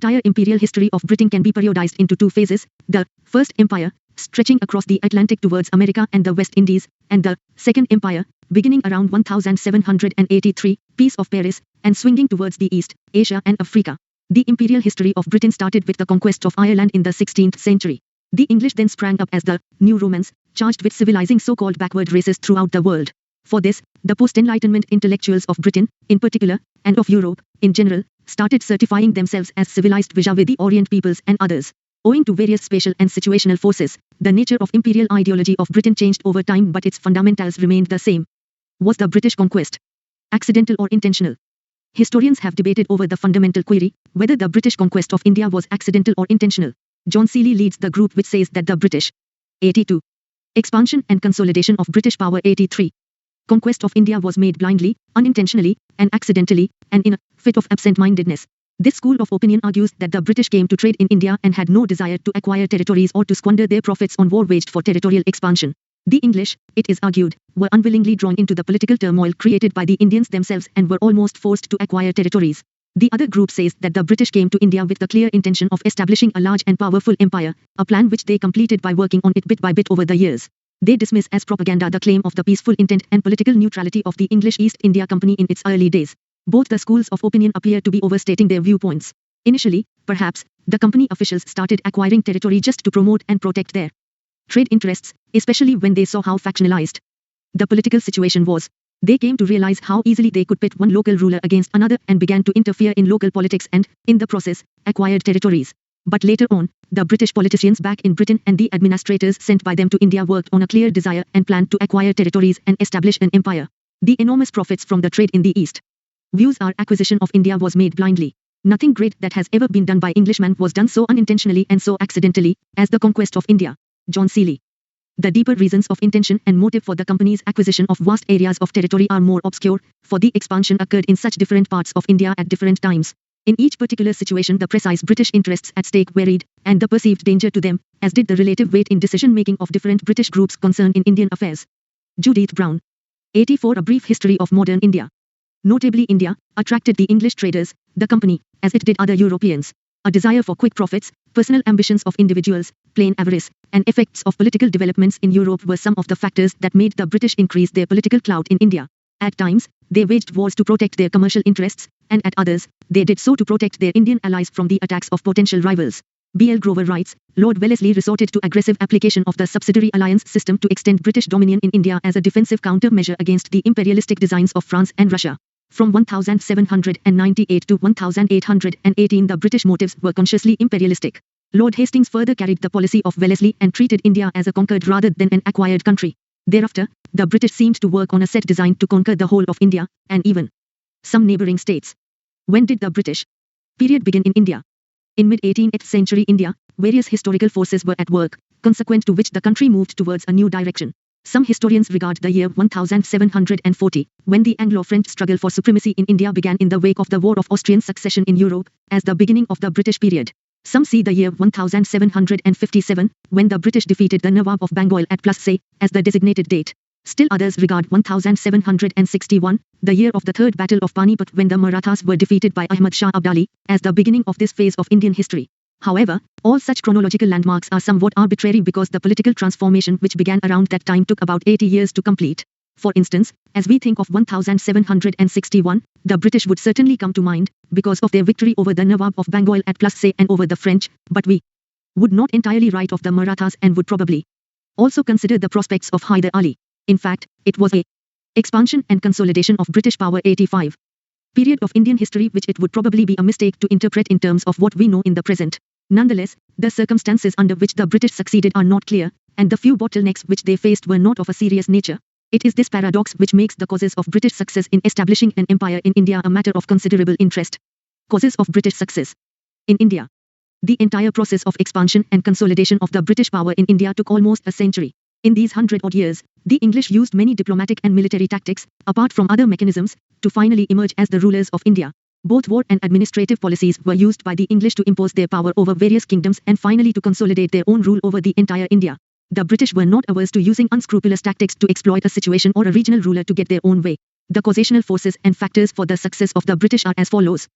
entire imperial history of Britain can be periodized into two phases: the First Empire, stretching across the Atlantic towards America and the West Indies, and the Second Empire, beginning around 1783, Peace of Paris, and swinging towards the East, Asia and Africa. The imperial history of Britain started with the conquest of Ireland in the 16th century. The English then sprang up as the New Romans, charged with civilizing so-called backward races throughout the world. For this, the post-Enlightenment intellectuals of Britain, in particular, and of Europe, in general, started certifying themselves as civilized vis-à-vis the Orient peoples and others. Owing to various spatial and situational forces, the nature of imperial ideology of Britain changed over time, but its fundamentals remained the same. Was the British conquest accidental or intentional? Historians have debated over the fundamental query, whether the British conquest of India was accidental or intentional. John Seeley leads the group which says that the British 82. Expansion and consolidation of British power 83. Conquest of India was made blindly, unintentionally, and accidentally, and in a fit of absent-mindedness. This school of opinion argues that the British came to trade in India and had no desire to acquire territories or to squander their profits on war waged for territorial expansion. The English, it is argued, were unwillingly drawn into the political turmoil created by the Indians themselves and were almost forced to acquire territories. The other group says that the British came to India with the clear intention of establishing a large and powerful empire, a plan which they completed by working on it bit by bit over the years. They dismiss as propaganda the claim of the peaceful intent and political neutrality of the English East India Company in its early days. Both the schools of opinion appear to be overstating their viewpoints. Initially, perhaps, the company officials started acquiring territory just to promote and protect their trade interests, especially when they saw how factionalized the political situation was. They came to realize how easily they could pit one local ruler against another and began to interfere in local politics and, in the process, acquired territories. But later on, the British politicians back in Britain and the administrators sent by them to India worked on a clear desire and planned to acquire territories and establish an empire. The enormous profits from the trade in the East views our acquisition of India was made blindly. Nothing great that has ever been done by Englishmen was done so unintentionally and so accidentally as the conquest of India. John Seeley. The deeper reasons of intention and motive for the company's acquisition of vast areas of territory are more obscure, for the expansion occurred in such different parts of India at different times. In each particular situation the precise British interests at stake varied, and the perceived danger to them, as did the relative weight in decision-making of different British groups concerned in Indian affairs. Judith Brown. 84. A brief history of modern India. Notably India attracted the English traders, the company, as it did other Europeans. A desire for quick profits, personal ambitions of individuals, plain avarice, and effects of political developments in Europe were some of the factors that made the British increase their political clout in India. At times, they waged wars to protect their commercial interests, and at others, they did so to protect their Indian allies from the attacks of potential rivals. B. L. Grover writes, Lord Wellesley resorted to aggressive application of the subsidiary alliance system to extend British dominion in India as a defensive countermeasure against the imperialistic designs of France and Russia. From 1798 to 1818 the British motives were consciously imperialistic. Lord Hastings further carried the policy of Wellesley and treated India as a conquered rather than an acquired country. Thereafter, the British seemed to work on a set design to conquer the whole of India, and even some neighbouring states. When did the British period begin in India? In mid-18th century India, various historical forces were at work, consequent to which the country moved towards a new direction. Some historians regard the year 1740, when the Anglo-French struggle for supremacy in India began in the wake of the War of Austrian Succession in Europe, as the beginning of the British period. Some see the year 1757, when the British defeated the Nawab of Bengal at Plassey, as the designated date. Still others regard 1761, the year of the Third Battle of Panipat when the Marathas were defeated by Ahmad Shah Abdali, as the beginning of this phase of Indian history. However, all such chronological landmarks are somewhat arbitrary because the political transformation which began around that time took about 80 years to complete. For instance, as we think of 1761, the British would certainly come to mind, because of their victory over the Nawab of Bengal at Plassey and over the French, but we would not entirely write of the Marathas and would probably also consider the prospects of Hyder Ali. In fact, it was a expansion and consolidation of British power 85. Period of Indian history which it would probably be a mistake to interpret in terms of what we know in the present. Nonetheless, the circumstances under which the British succeeded are not clear, and the few bottlenecks which they faced were not of a serious nature. It is this paradox which makes the causes of British success in establishing an empire in India a matter of considerable interest. Causes of British success in India. The entire process of expansion and consolidation of the British power in India took almost a century. In these 100-odd years, the English used many diplomatic and military tactics, apart from other mechanisms, to finally emerge as the rulers of India. Both war and administrative policies were used by the English to impose their power over various kingdoms and finally to consolidate their own rule over the entire India. The British were not averse to using unscrupulous tactics to exploit a situation or a regional ruler to get their own way. The causational forces and factors for the success of the British are as follows.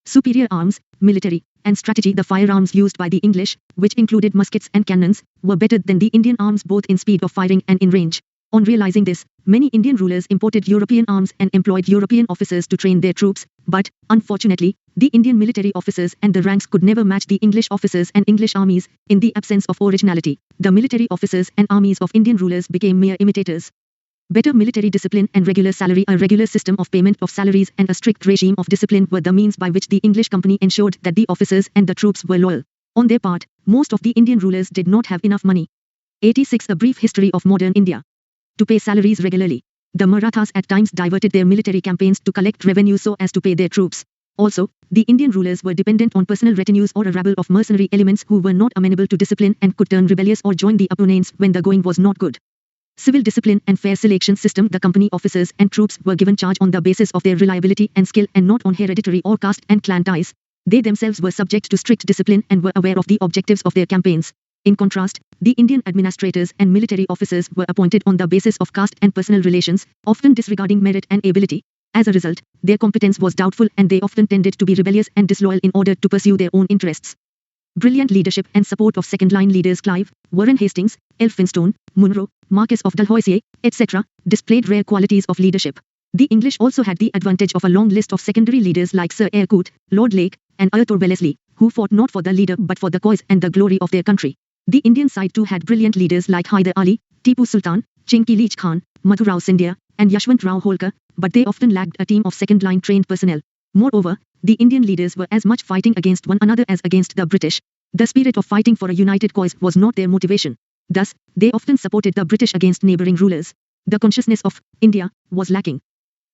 Superior arms, military, and strategy. The firearms used by the English, which included muskets and cannons, were better than the Indian arms both in speed of firing and in range. On realizing this, many Indian rulers imported European arms and employed European officers to train their troops, but, unfortunately, the Indian military officers and the ranks could never match the English officers and English armies. In the absence of originality, the military officers and armies of Indian rulers became mere imitators. Better military discipline and regular salary, a regular system of payment of salaries and a strict regime of discipline were the means by which the English company ensured that the officers and the troops were loyal. On their part, most of the Indian rulers did not have enough money. 86. A brief history of modern India. To pay salaries regularly, the Marathas at times diverted their military campaigns to collect revenue so as to pay their troops. Also, the Indian rulers were dependent on personal retinues or a rabble of mercenary elements who were not amenable to discipline and could turn rebellious or join the opponents when the going was not good. Civil discipline and fair selection system. The company officers and troops were given charge on the basis of their reliability and skill and not on hereditary or caste and clan ties. They themselves were subject to strict discipline and were aware of the objectives of their campaigns. In contrast, the Indian administrators and military officers were appointed on the basis of caste and personal relations, often disregarding merit and ability. As a result, their competence was doubtful and they often tended to be rebellious and disloyal in order to pursue their own interests. Brilliant leadership and support of second-line leaders Clive, Warren Hastings, Elphinstone, Munro, Marquis of Dalhousie, etc., displayed rare qualities of leadership. The English also had the advantage of a long list of secondary leaders like Sir Eyre Coote, Lord Lake, and Arthur Wellesley, who fought not for the leader but for the cause and the glory of their country. The Indian side too had brilliant leaders like Hyder Ali, Tipu Sultan, Chinki Leach Khan, Madhu Rao Scindia, and Yashwant Rao Holkar, but they often lacked a team of second-line trained personnel. Moreover, the Indian leaders were as much fighting against one another as against the British. The spirit of fighting for a united cause was not their motivation. Thus, they often supported the British against neighboring rulers. The consciousness of India was lacking.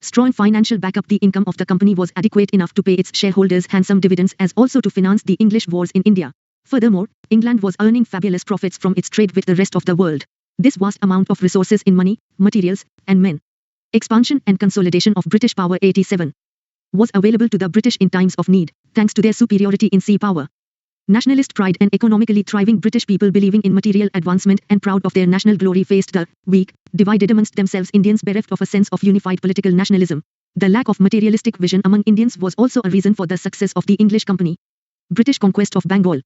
Strong financial backup. The income of the company was adequate enough to pay its shareholders handsome dividends as also to finance the English wars in India. Furthermore, England was earning fabulous profits from its trade with the rest of the world. This vast amount of resources in money, materials, and men. Expansion and consolidation of British power. 87. Was available to the British in times of need, thanks to their superiority in sea power. Nationalist pride and economically thriving British people believing in material advancement and proud of their national glory faced the weak, divided amongst themselves Indians bereft of a sense of unified political nationalism. The lack of materialistic vision among Indians was also a reason for the success of the English company. British conquest of Bengal.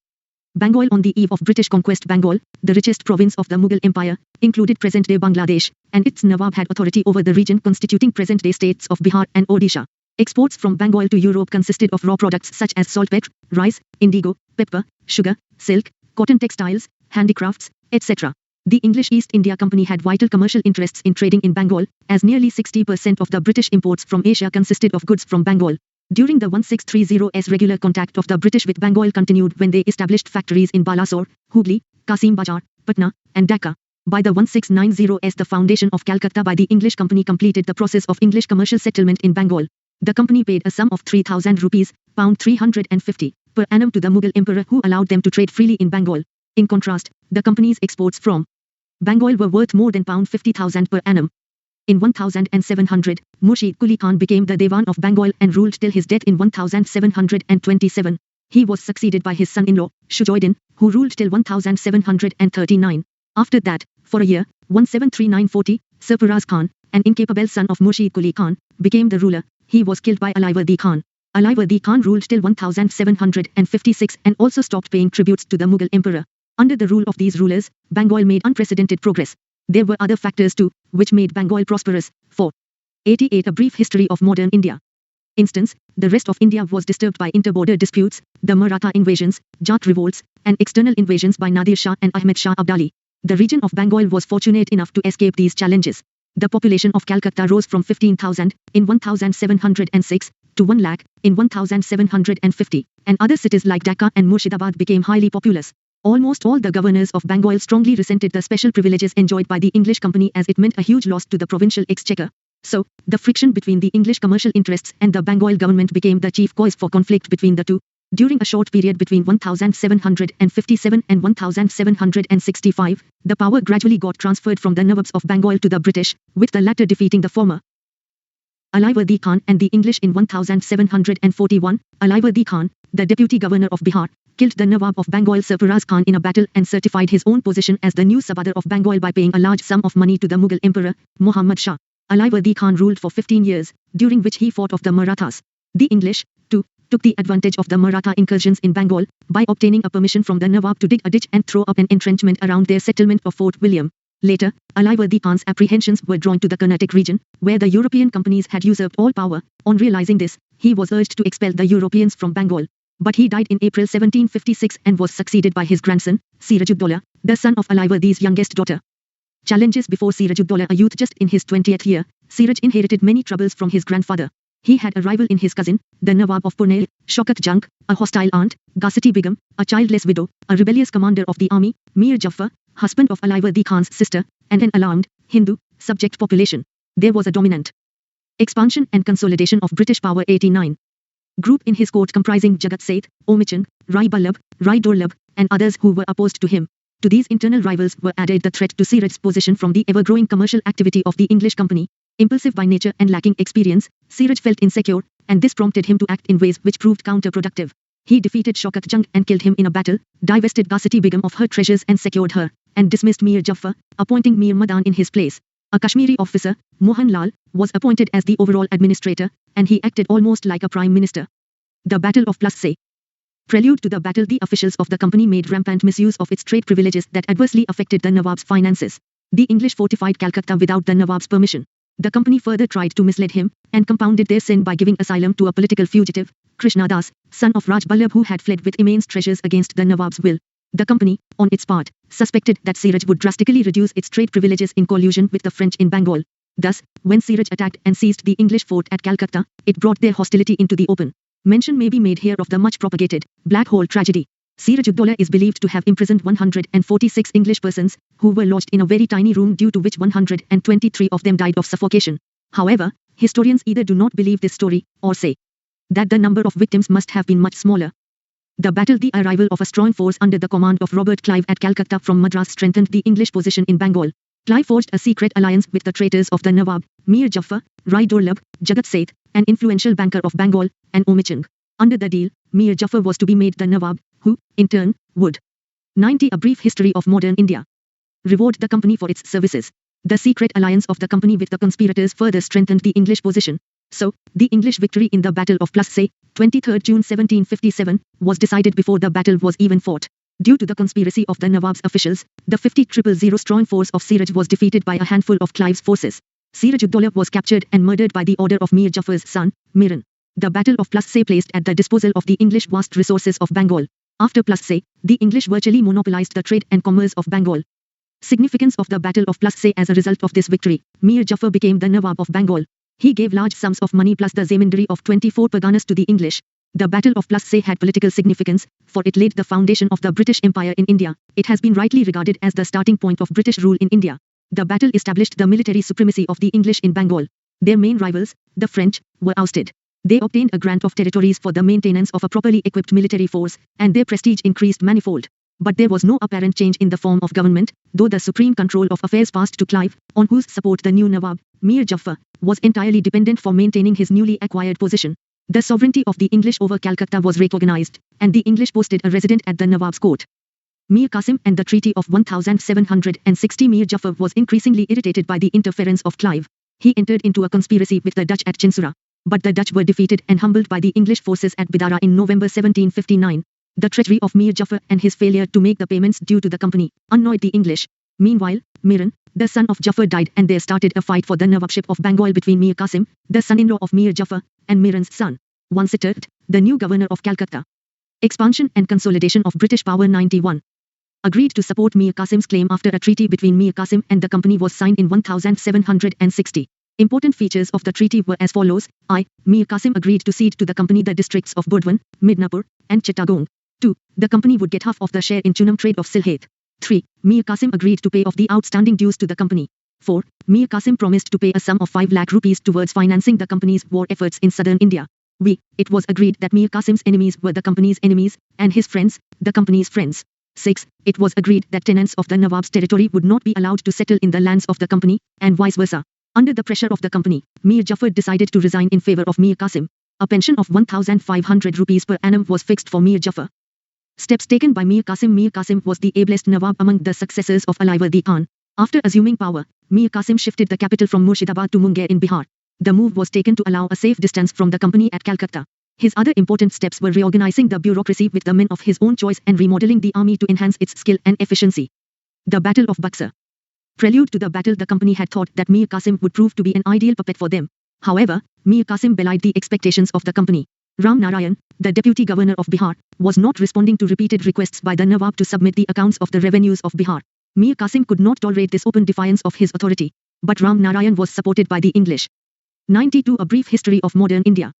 Bengal. On the eve of British conquest, Bengal, the richest province of the Mughal Empire, included present-day Bangladesh, and its Nawab had authority over the region constituting present-day states of Bihar and Odisha. Exports from Bengal to Europe consisted of raw products such as saltpetre, rice, indigo, pepper, sugar, silk, cotton textiles, handicrafts, etc. The English East India Company had vital commercial interests in trading in Bengal, as nearly 60% of the British imports from Asia consisted of goods from Bengal. During the 1630s, regular contact of the British with Bengal continued when they established factories in Balasore, Hooghly, Kasim Bazar, Patna, and Dhaka. By the 1690s, the foundation of Calcutta by the English Company completed the process of English commercial settlement in Bengal. The company paid a sum of 3,000 rupees, pound 350, per annum to the Mughal emperor who allowed them to trade freely in Bengal. In contrast, the company's exports from Bengal were worth more than pound 50,000 per annum. In 1700, Murshid Quli Khan became the Dewan of Bengal and ruled till his death in 1727. He was succeeded by his son-in-law, Shujoydin, who ruled till 1739. After that, for a year, 1739-40, Sarfaraz Khan, an incapable son of Murshid Quli Khan, became the ruler. He was killed by Alivardi Khan. Alivardi Khan ruled till 1756 and also stopped paying tributes to the Mughal emperor. Under the rule of these rulers, Bengal made unprecedented progress. There were other factors too, which made Bengal prosperous. 4. 88. A brief history of modern India. Instance, the rest of India was disturbed by inter-border disputes, the Maratha invasions, Jat revolts, and external invasions by Nadir Shah and Ahmed Shah Abdali. The region of Bengal was fortunate enough to escape these challenges. The population of Calcutta rose from 15,000 in 1706 to 1 lakh in 1750, and other cities like Dhaka and Murshidabad became highly populous. Almost all the governors of Bengal strongly resented the special privileges enjoyed by the English company as it meant a huge loss to the provincial exchequer. So, the friction between the English commercial interests and the Bengal government became the chief cause for conflict between the two. During a short period between 1757 and 1765, the power gradually got transferred from the Nawabs of Bengal to the British, with the latter defeating the former. Alivardi Khan and the English in 1741, Alivardi Khan, the deputy governor of Bihar, killed the Nawab of Bengal Sarfaraz Khan in a battle and certified his own position as the new Subadar of Bengal by paying a large sum of money to the Mughal emperor, Muhammad Shah. Alivardi Khan ruled for 15 years, during which he fought off the Marathas. The English, too, took the advantage of the Maratha incursions in Bengal by obtaining a permission from the Nawab to dig a ditch and throw up an entrenchment around their settlement of Fort William. Later, Alivardi Khan's apprehensions were drawn to the Carnatic region, where the European companies had usurped all power. On realizing this, he was urged to expel the Europeans from Bengal. But he died in April 1756 and was succeeded by his grandson, Siraj-ud-Daulah, the son of Alivardi's youngest daughter. Challenges before Siraj-ud-Daulah, a youth just in his 20th year, Siraj inherited many troubles from his grandfather. He had a rival in his cousin, the Nawab of Purnail, Shaukat Jung, a hostile aunt, Ghasati Begum, a childless widow, a rebellious commander of the army, Mir Jafar, husband of Alivardi Khan's sister, and an alarmed, Hindu, subject population. There was a dominant expansion and consolidation of British power. 89. Group in his court comprising Jagat Seth, Omichan, Rai Ballabh, Rai Durlabh, and others who were opposed to him. To these internal rivals were added the threat to Siraj's position from the ever-growing commercial activity of the English company. Impulsive by nature and lacking experience, Siraj felt insecure, and this prompted him to act in ways which proved counterproductive. He defeated Shaukat Jung and killed him in a battle, divested Ghasati Begum of her treasures and secured her, and dismissed Mir Jafar, appointing Mir Madan in his place. A Kashmiri officer, Mohan Lal, was appointed as the overall administrator, and he acted almost like a prime minister. The Battle of Plassey. Prelude to the battle, the officials of the company made rampant misuse of its trade privileges that adversely affected the Nawab's finances. The English fortified Calcutta without the Nawab's permission. The company further tried to mislead him, and compounded their sin by giving asylum to a political fugitive, Krishna Das, son of Raj Ballabh, who had fled with immense treasures against the Nawab's will. The company, on its part, suspected that Siraj would drastically reduce its trade privileges in collusion with the French in Bengal. Thus, when Siraj attacked and seized the English fort at Calcutta, it brought their hostility into the open. Mention may be made here of the much-propagated Black Hole tragedy. Siraj-ud-Daulah is believed to have imprisoned 146 English persons, who were lodged in a very tiny room, due to which 123 of them died of suffocation. However, historians either do not believe this story, or say that the number of victims must have been much smaller. The battle, the arrival of a strong force under the command of Robert Clive at Calcutta from Madras, strengthened the English position in Bengal. Clive forged a secret alliance with the traitors of the Nawab, Mir Jafar, Rai Durlabh, Jagat Seth, an influential banker of Bengal, and Omichan. Under the deal, Mir Jafar was to be made the Nawab, who, in turn, would 90. A brief history of modern India. Reward the company for its services. The secret alliance of the company with the conspirators further strengthened the English position. So, the English victory in the Battle of Plassey, 23 June 1757, was decided before the battle was even fought. Due to the conspiracy of the Nawab's officials, the 50,000 strong force of Siraj was defeated by a handful of Clive's forces. Siraj-ud-Daulah was captured and murdered by the order of Mir Jafar's son, Miran. The Battle of Plassey placed at the disposal of the English vast resources of Bengal. After Plassey, the English virtually monopolized the trade and commerce of Bengal. Significance of the Battle of Plassey. As a result of this victory, Mir Jafar became the Nawab of Bengal. He gave large sums of money plus the zemindari of 24 parganas to the English. The Battle of Plassey had political significance, for it laid the foundation of the British Empire in India. It has been rightly regarded as the starting point of British rule in India. The battle established the military supremacy of the English in Bengal. Their main rivals, the French, were ousted. They obtained a grant of territories for the maintenance of a properly equipped military force, and their prestige increased manifold. But there was no apparent change in the form of government, though the supreme control of affairs passed to Clive, on whose support the new Nawab, Mir Jafar, was entirely dependent for maintaining his newly acquired position. The sovereignty of the English over Calcutta was recognized, and the English posted a resident at the Nawab's court. Mir Qasim and the Treaty of 1760. Mir Jafar was increasingly irritated by the interference of Clive. He entered into a conspiracy with the Dutch at Chinsura. But the Dutch were defeated and humbled by the English forces at Bidara in November 1759. The treachery of Mir Jafar and his failure to make the payments due to the company annoyed the English. Meanwhile, Miran, the son of Jafar, died, and there started a fight for the Nawabship of Bengal between Mir Qasim, the son-in-law of Mir Jafar, and Miran's son, Vansittart, the new governor of Calcutta. Expansion and consolidation of British power. 91. Agreed to support Mir Qasim's claim after a treaty between Mir Qasim and the company was signed in 1760. Important features of the treaty were as follows. I. Mir Qasim agreed to cede to the company the districts of Burdwan, Midnapur, and Chittagong. 2. The company would get half of the share in Chunam trade of Sylhet. 3. Mir Qasim agreed to pay off the outstanding dues to the company. 4. Mir Qasim promised to pay a sum of 5 lakh rupees towards financing the company's war efforts in southern India. It was agreed that Mir Qasim's enemies were the company's enemies, and his friends, the company's friends. 6. It was agreed that tenants of the Nawab's territory would not be allowed to settle in the lands of the company, and vice versa. Under the pressure of the company, Mir Jafar decided to resign in favor of Mir Qasim. A pension of 1,500 rupees per annum was fixed for Mir Jafar. Steps taken by Mir Qasim. Mir Qasim was the ablest Nawab among the successors of Alivardi Khan. After assuming power, Mir Qasim shifted the capital from Murshidabad to Munger in Bihar. The move was taken to allow a safe distance from the company at Calcutta. His other important steps were reorganizing the bureaucracy with the men of his own choice and remodeling the army to enhance its skill and efficiency. The Battle of Buxar. Prelude to the battle, the company had thought that Mir Qasim would prove to be an ideal puppet for them. However, Mir Qasim belied the expectations of the company. Ram Narayan, the deputy governor of Bihar, was not responding to repeated requests by the Nawab to submit the accounts of the revenues of Bihar. Mir Qasim could not tolerate this open defiance of his authority. But Ram Narayan was supported by the English. 92. A brief history of modern India.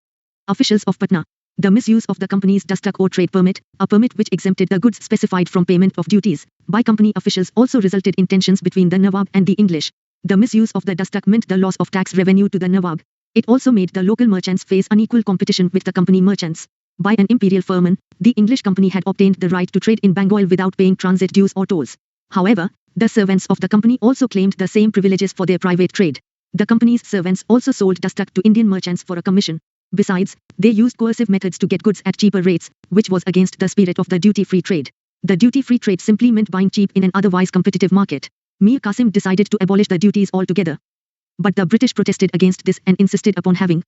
Officials of Patna. The misuse of the company's Dastak or trade permit, a permit which exempted the goods specified from payment of duties, by company officials also resulted in tensions between the Nawab and the English. The misuse of the Dastak meant the loss of tax revenue to the Nawab. It also made the local merchants face unequal competition with the company merchants. By an imperial firman, the English company had obtained the right to trade in Bengal without paying transit dues or tolls. However, the servants of the company also claimed the same privileges for their private trade. The company's servants also sold Dastak to Indian merchants for a commission. Besides, they used coercive methods to get goods at cheaper rates, which was against the spirit of the duty-free trade. The duty-free trade simply meant buying cheap in an otherwise competitive market. Mir Qasim decided to abolish the duties altogether. But the British protested against this and insisted upon having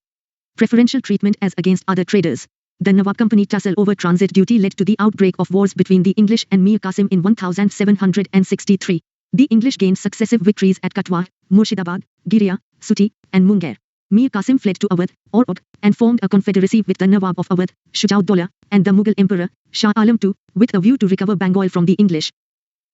preferential treatment as against other traders. The Nawab Company tussle over transit duty led to the outbreak of wars between the English and Mir Qasim in 1763. The English gained successive victories at Katwa, Murshidabad, Giria, Suti, and Munger. Mir Qasim fled to Awadh, or Oudh, and formed a confederacy with the Nawab of Awadh, Shujauddaulah, and the Mughal Emperor, Shah Alam II, with a view to recover Bengal from the English.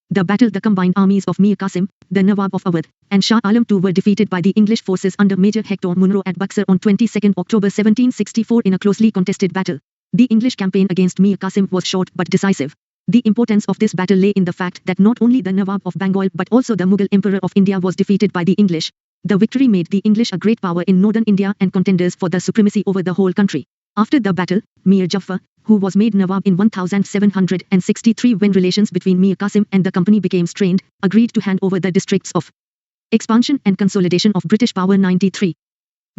The battle, the combined armies of Mir Qasim, the Nawab of Awadh, and Shah Alam II were defeated by the English forces under Major Hector Munro at Buxar on 22 October 1764 in a closely contested battle. The English campaign against Mir Qasim was short but decisive. The importance of this battle lay in the fact that not only the Nawab of Bengal but also the Mughal Emperor of India was defeated by the English. The victory made the English a great power in northern India and contenders for the supremacy over the whole country. After the battle, Mir Jafar, who was made Nawab in 1763 when relations between Mir Qasim and the company became strained, agreed to hand over the districts of expansion and consolidation of British power 93.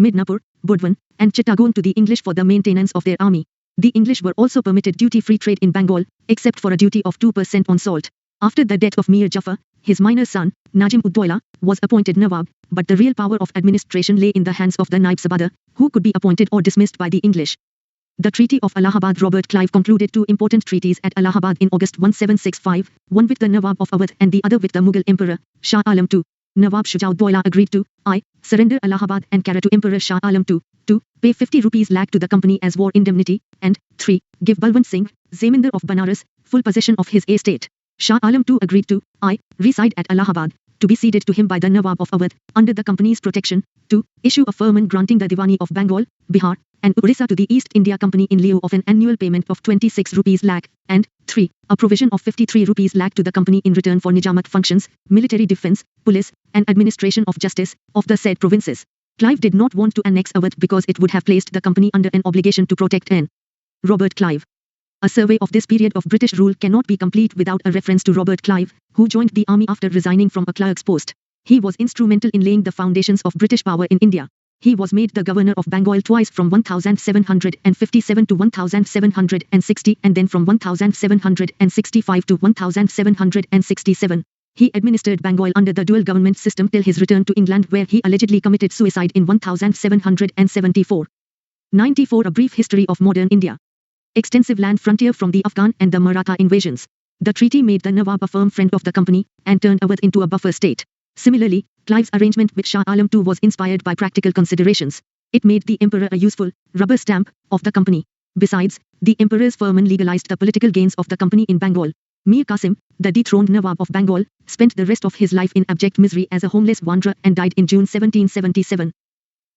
Midnapur, Budwan, and Chittagong to the English for the maintenance of their army. The English were also permitted duty-free trade in Bengal, except for a duty of 2% on salt. After the death of Mir Jafar, his minor son, Najim-ud-Dawla, was appointed Nawab, but the real power of administration lay in the hands of the Naib Sabadar, who could be appointed or dismissed by the English. The Treaty of Allahabad. Robert Clive concluded two important treaties at Allahabad in August 1765, one with the Nawab of Awadh and the other with the Mughal Emperor, Shah Alam II. Nawab Shujauddaulah agreed to I. Surrender Allahabad and Kara to Emperor Shah Alam II, 2. Pay 50 rupees lakh to the company as war indemnity, and 3. Give Balwant Singh, Zemindar of Banaras, full possession of his estate. Shah Alam II agreed to I. Reside at Allahabad, to be ceded to him by the Nawab of Awadh, under the company's protection, 2. Issue a firman granting the Diwani of Bengal, Bihar, and Orissa to the East India Company in lieu of an annual payment of 26 rupees lakh, and 3. A provision of 53 rupees lakh to the company in return for Nijamat functions, military defense, police, and administration of justice, of the said provinces. Clive did not want to annex Awadh because it would have placed the company under an obligation to protect N. Robert Clive. A survey of this period of British rule cannot be complete without a reference to Robert Clive, who joined the army after resigning from a clerk's post. He was instrumental in laying the foundations of British power in India. He was made the governor of Bengal twice from 1757 to 1760 and then from 1765 to 1767. He administered Bengal under the dual government system till his return to England, where he allegedly committed suicide in 1774. 94. A brief history of modern India. Extensive land frontier from the Afghan and the Maratha invasions. The treaty made the Nawab a firm friend of the company, and turned Awadh into a buffer state. Similarly, Clive's arrangement with Shah Alam II was inspired by practical considerations. It made the emperor a useful rubber stamp of the company. Besides, the emperor's firman legalized the political gains of the company in Bengal. Mir Qasim, the dethroned Nawab of Bengal, spent the rest of his life in abject misery as a homeless wanderer and died in June 1777.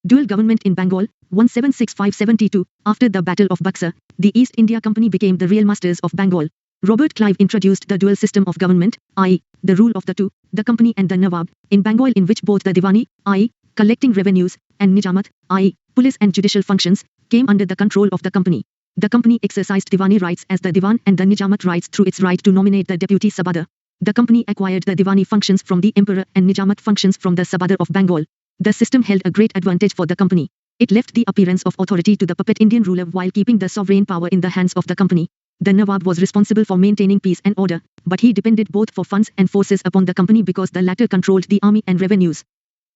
Dual government in Bengal, 1765-72. After the Battle of Buxar, the East India Company became the real masters of Bengal. Robert Clive introduced the dual system of government, i.e., the rule of the two, the company and the Nawab, in Bengal, in which both the Diwani, i.e., collecting revenues, and Nijamat, i.e., police and judicial functions, came under the control of the company. The company exercised Diwani rights as the Diwan and the Nijamat rights through its right to nominate the deputy Sabadar. The company acquired the Diwani functions from the emperor and Nijamat functions from the Sabadar of Bengal. The system held a great advantage for the company. It left the appearance of authority to the puppet Indian ruler while keeping the sovereign power in the hands of the company. The Nawab was responsible for maintaining peace and order, but he depended both for funds and forces upon the company because the latter controlled the army and revenues.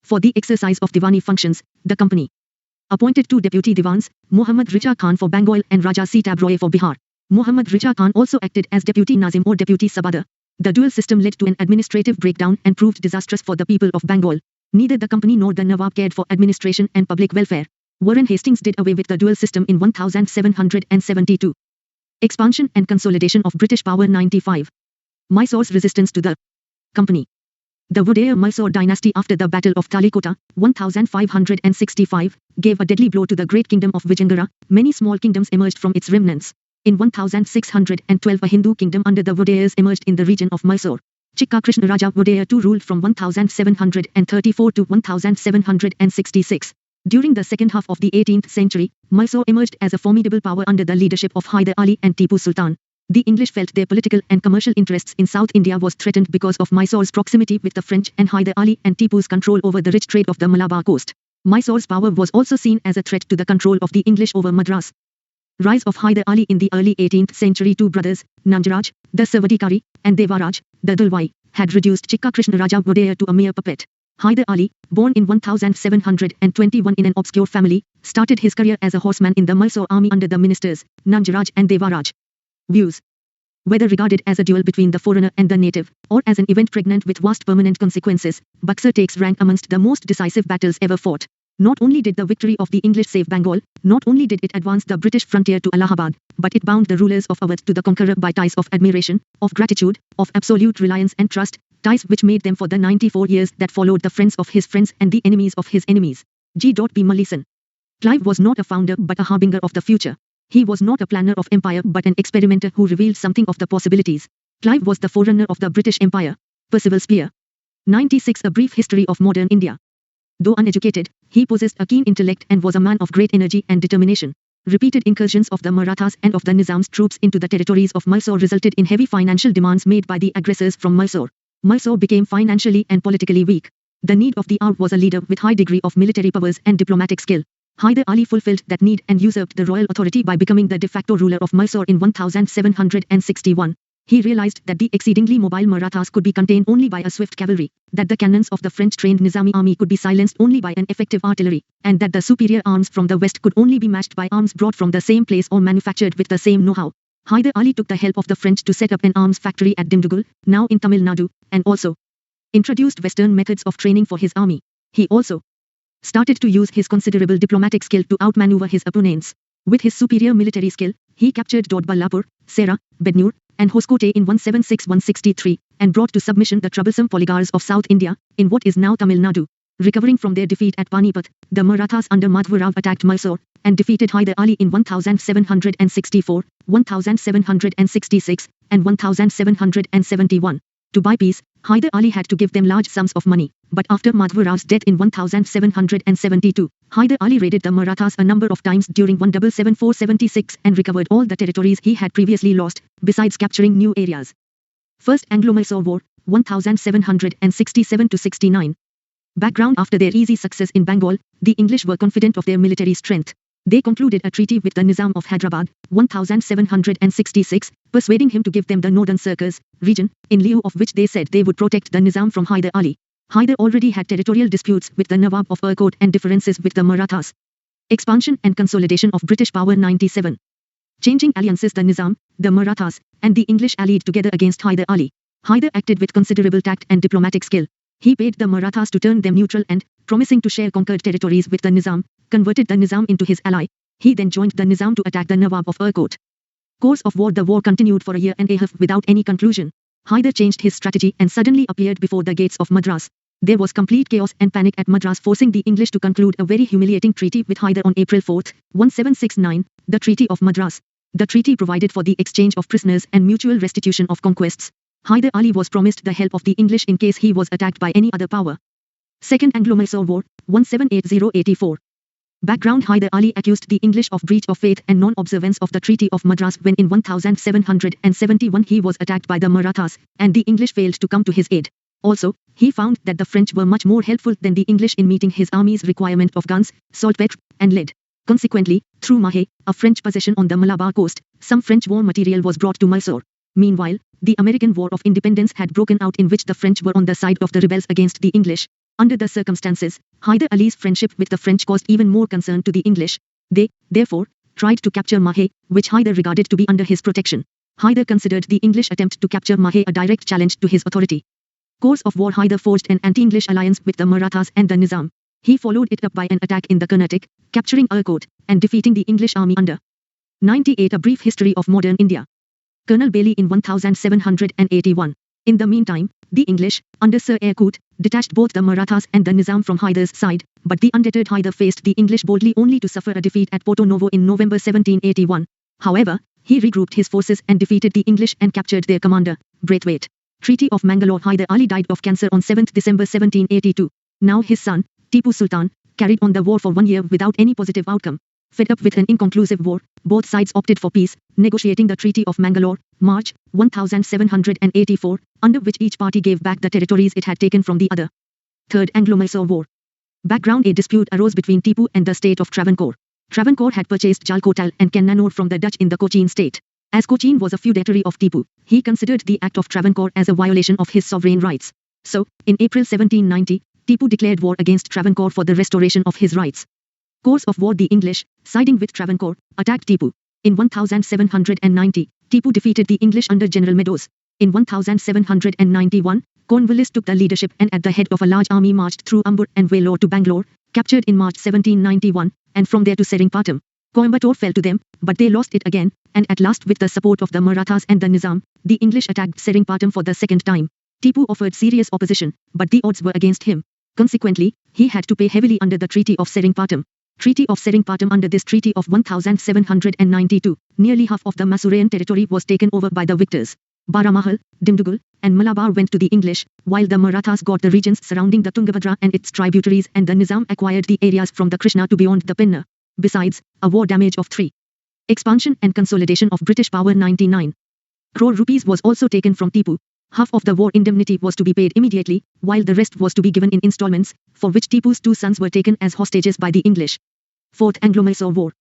For the exercise of Diwani functions, the company Appointed two deputy divans, Muhammad Richa Khan for Bengal and Raja Sitab Roy for Bihar. Muhammad Richa Khan also acted as deputy Nazim or deputy Sabadar. The dual system led to an administrative breakdown and proved disastrous for the people of Bengal. Neither the company nor the Nawab cared for administration and public welfare. Warren Hastings did away with the dual system in 1772. Expansion and consolidation of British power 95. Mysore's resistance to the company. The Wadaya-Mysore dynasty after the Battle of Talikota, 1565, gave a deadly blow to the great kingdom of Vijayanagar. Many small kingdoms emerged from its remnants. In 1612 a Hindu kingdom under the Wadayas emerged in the region of Mysore. Chikka Krishna Raja Wadaya II ruled from 1734 to 1766. During the second half of the 18th century, Mysore emerged as a formidable power under the leadership of Hyder Ali and Tipu Sultan. The English felt their political and commercial interests in South India was threatened because of Mysore's proximity with the French and Hyder Ali and Tipu's control over the rich trade of the Malabar coast. Mysore's power was also seen as a threat to the control of the English over Madras. Rise of Hyder Ali in the early 18th century. Two brothers, Nanjaraj, the Savadikari, and Devaraj, the Dalwai, had reduced Chikka Krishna Raja Wadaya to a mere puppet. Hyder Ali, born in 1721 in an obscure family, started his career as a horseman in the Mysore army under the ministers, Nanjaraj and Devaraj. Views. Whether regarded as a duel between the foreigner and the native, or as an event pregnant with vast permanent consequences, Buxar takes rank amongst the most decisive battles ever fought. Not only did the victory of the English save Bengal, not only did it advance the British frontier to Allahabad, but it bound the rulers of Awadh to the conqueror by ties of admiration, of gratitude, of absolute reliance and trust, ties which made them for the 94 years that followed the friends of his friends and the enemies of his enemies. G. P. Mullison. Clive was not a founder but a harbinger of the future. He was not a planner of empire but an experimenter who revealed something of the possibilities. Clive was the forerunner of the British Empire. Percival Spear. 96. A brief history of modern India. Though uneducated, he possessed a keen intellect and was a man of great energy and determination. Repeated incursions of the Marathas and of the Nizam's troops into the territories of Mysore resulted in heavy financial demands made by the aggressors from Mysore. Mysore became financially and politically weak. The need of the hour was a leader with high degree of military powers and diplomatic skill. Hyder Ali fulfilled that need and usurped the royal authority by becoming the de facto ruler of Mysore in 1761. He realized that the exceedingly mobile Marathas could be contained only by a swift cavalry, that the cannons of the French-trained Nizami army could be silenced only by an effective artillery, and that the superior arms from the west could only be matched by arms brought from the same place or manufactured with the same know-how. Hyder Ali took the help of the French to set up an arms factory at Dimdigul, now in Tamil Nadu, and also introduced Western methods of training for his army. He also started to use his considerable diplomatic skill to outmaneuver his opponents. With his superior military skill, he captured Dodballapur, Sera, Bednur, and Hoskote in 176-163, and brought to submission the troublesome polygars of South India, in what is now Tamil Nadu. Recovering from their defeat at Panipat, the Marathas under Madhvarao attacked Mysore, and defeated Hyder Ali in 1764, 1766, and 1771. To buy peace, Hyder Ali had to give them large sums of money, but after Madhvarao's death in 1772, Hyder Ali raided the Marathas a number of times during 1774-76 and recovered all the territories he had previously lost, besides capturing new areas. First Anglo-Mysore War, 1767-69. Background. After their easy success in Bengal, the English were confident of their military strength. They concluded a treaty with the Nizam of Hyderabad, 1766, persuading him to give them the northern Circus region, in lieu of which they said they would protect the Nizam from Hyder Ali. Hyder already had territorial disputes with the Nawab of Erkot and differences with the Marathas. Expansion and consolidation of British power 97. Changing alliances. The Nizam, the Marathas, and the English allied together against Hyder Ali. Hyder acted with considerable tact and diplomatic skill. He paid the Marathas to turn them neutral and, promising to share conquered territories with the Nizam, converted the Nizam into his ally. He then joined the Nizam to attack the Nawab of Erkot. Course of war. The war continued for a year and a half without any conclusion. Hyder changed his strategy and suddenly appeared before the gates of Madras. There was complete chaos and panic at Madras, forcing the English to conclude a very humiliating treaty with Hyder on April 4, 1769, the Treaty of Madras. The treaty provided for the exchange of prisoners and mutual restitution of conquests. Hyder Ali was promised the help of the English in case he was attacked by any other power. Second Anglo-Mysore War, 1780-84. Background. Hyder Ali accused the English of breach of faith and non-observance of the Treaty of Madras when in 1771 he was attacked by the Marathas, and the English failed to come to his aid. Also, he found that the French were much more helpful than the English in meeting his army's requirement of guns, saltpetre, and lead. Consequently, through Mahe, a French possession on the Malabar coast, some French war material was brought to Mysore. Meanwhile, the American War of Independence had broken out, in which the French were on the side of the rebels against the English. Under the circumstances, Hyder Ali's friendship with the French caused even more concern to the English. They, therefore, tried to capture Mahé, which Hyder regarded to be under his protection. Hyder considered the English attempt to capture Mahé a direct challenge to his authority. Course of war. Hyder forged an anti-English alliance with the Marathas and the Nizam. He followed it up by an attack in the Carnatic, capturing Arcot, and defeating the English army under 98. A brief history of modern India. Colonel Bailey in 1781. In the meantime, the English, under Sir Eyre Coote, detached both the Marathas and the Nizam from Hyder's side, but the undeterred Hyder faced the English boldly only to suffer a defeat at Porto Novo in November 1781. However, he regrouped his forces and defeated the English and captured their commander, Braithwaite. Treaty of Mangalore. Hyder Ali died of cancer on 7 December 1782. Now his son, Tipu Sultan, carried on the war for 1 year without any positive outcome. Fed up with an inconclusive war, both sides opted for peace, negotiating the Treaty of Mangalore, March 1784, under which each party gave back the territories it had taken from the other. Third Anglo-Mysore War. Background. A dispute arose between Tipu and the state of Travancore. Travancore had purchased Jalkotal and Cannanore from the Dutch in the Cochin state. As Cochin was a feudatory of Tipu, he considered the act of Travancore as a violation of his sovereign rights. So, in April 1790, Tipu declared war against Travancore for the restoration of his rights. Course of war. The English, siding with Travancore, attacked Tipu. In 1790, Tipu defeated the English under General Meadows. In 1791, Cornwallis took the leadership and at the head of a large army marched through Ambur and Vellore to Bangalore, captured in March 1791, and from there to Seringapatam. Coimbatore fell to them, but they lost it again, and at last with the support of the Marathas and the Nizam, the English attacked Seringapatam for the second time. Tipu offered serious opposition, but the odds were against him. Consequently, he had to pay heavily under the Treaty of Seringapatam. Treaty of Seringapatam. Under this treaty of 1792, nearly half of the Masurian territory was taken over by the victors. Baramahal, Dimdugal, and Malabar went to the English, while the Marathas got the regions surrounding the Tungabhadra and its tributaries and the Nizam acquired the areas from the Krishna to beyond the Penna. Besides, a war damage of 3. Expansion and consolidation of British power. 99 crore rupees was also taken from Tipu. Half of the war indemnity was to be paid immediately, while the rest was to be given in installments, for which Tipu's 2 sons were taken as hostages by the English. Fourth Anglo-Mysore War.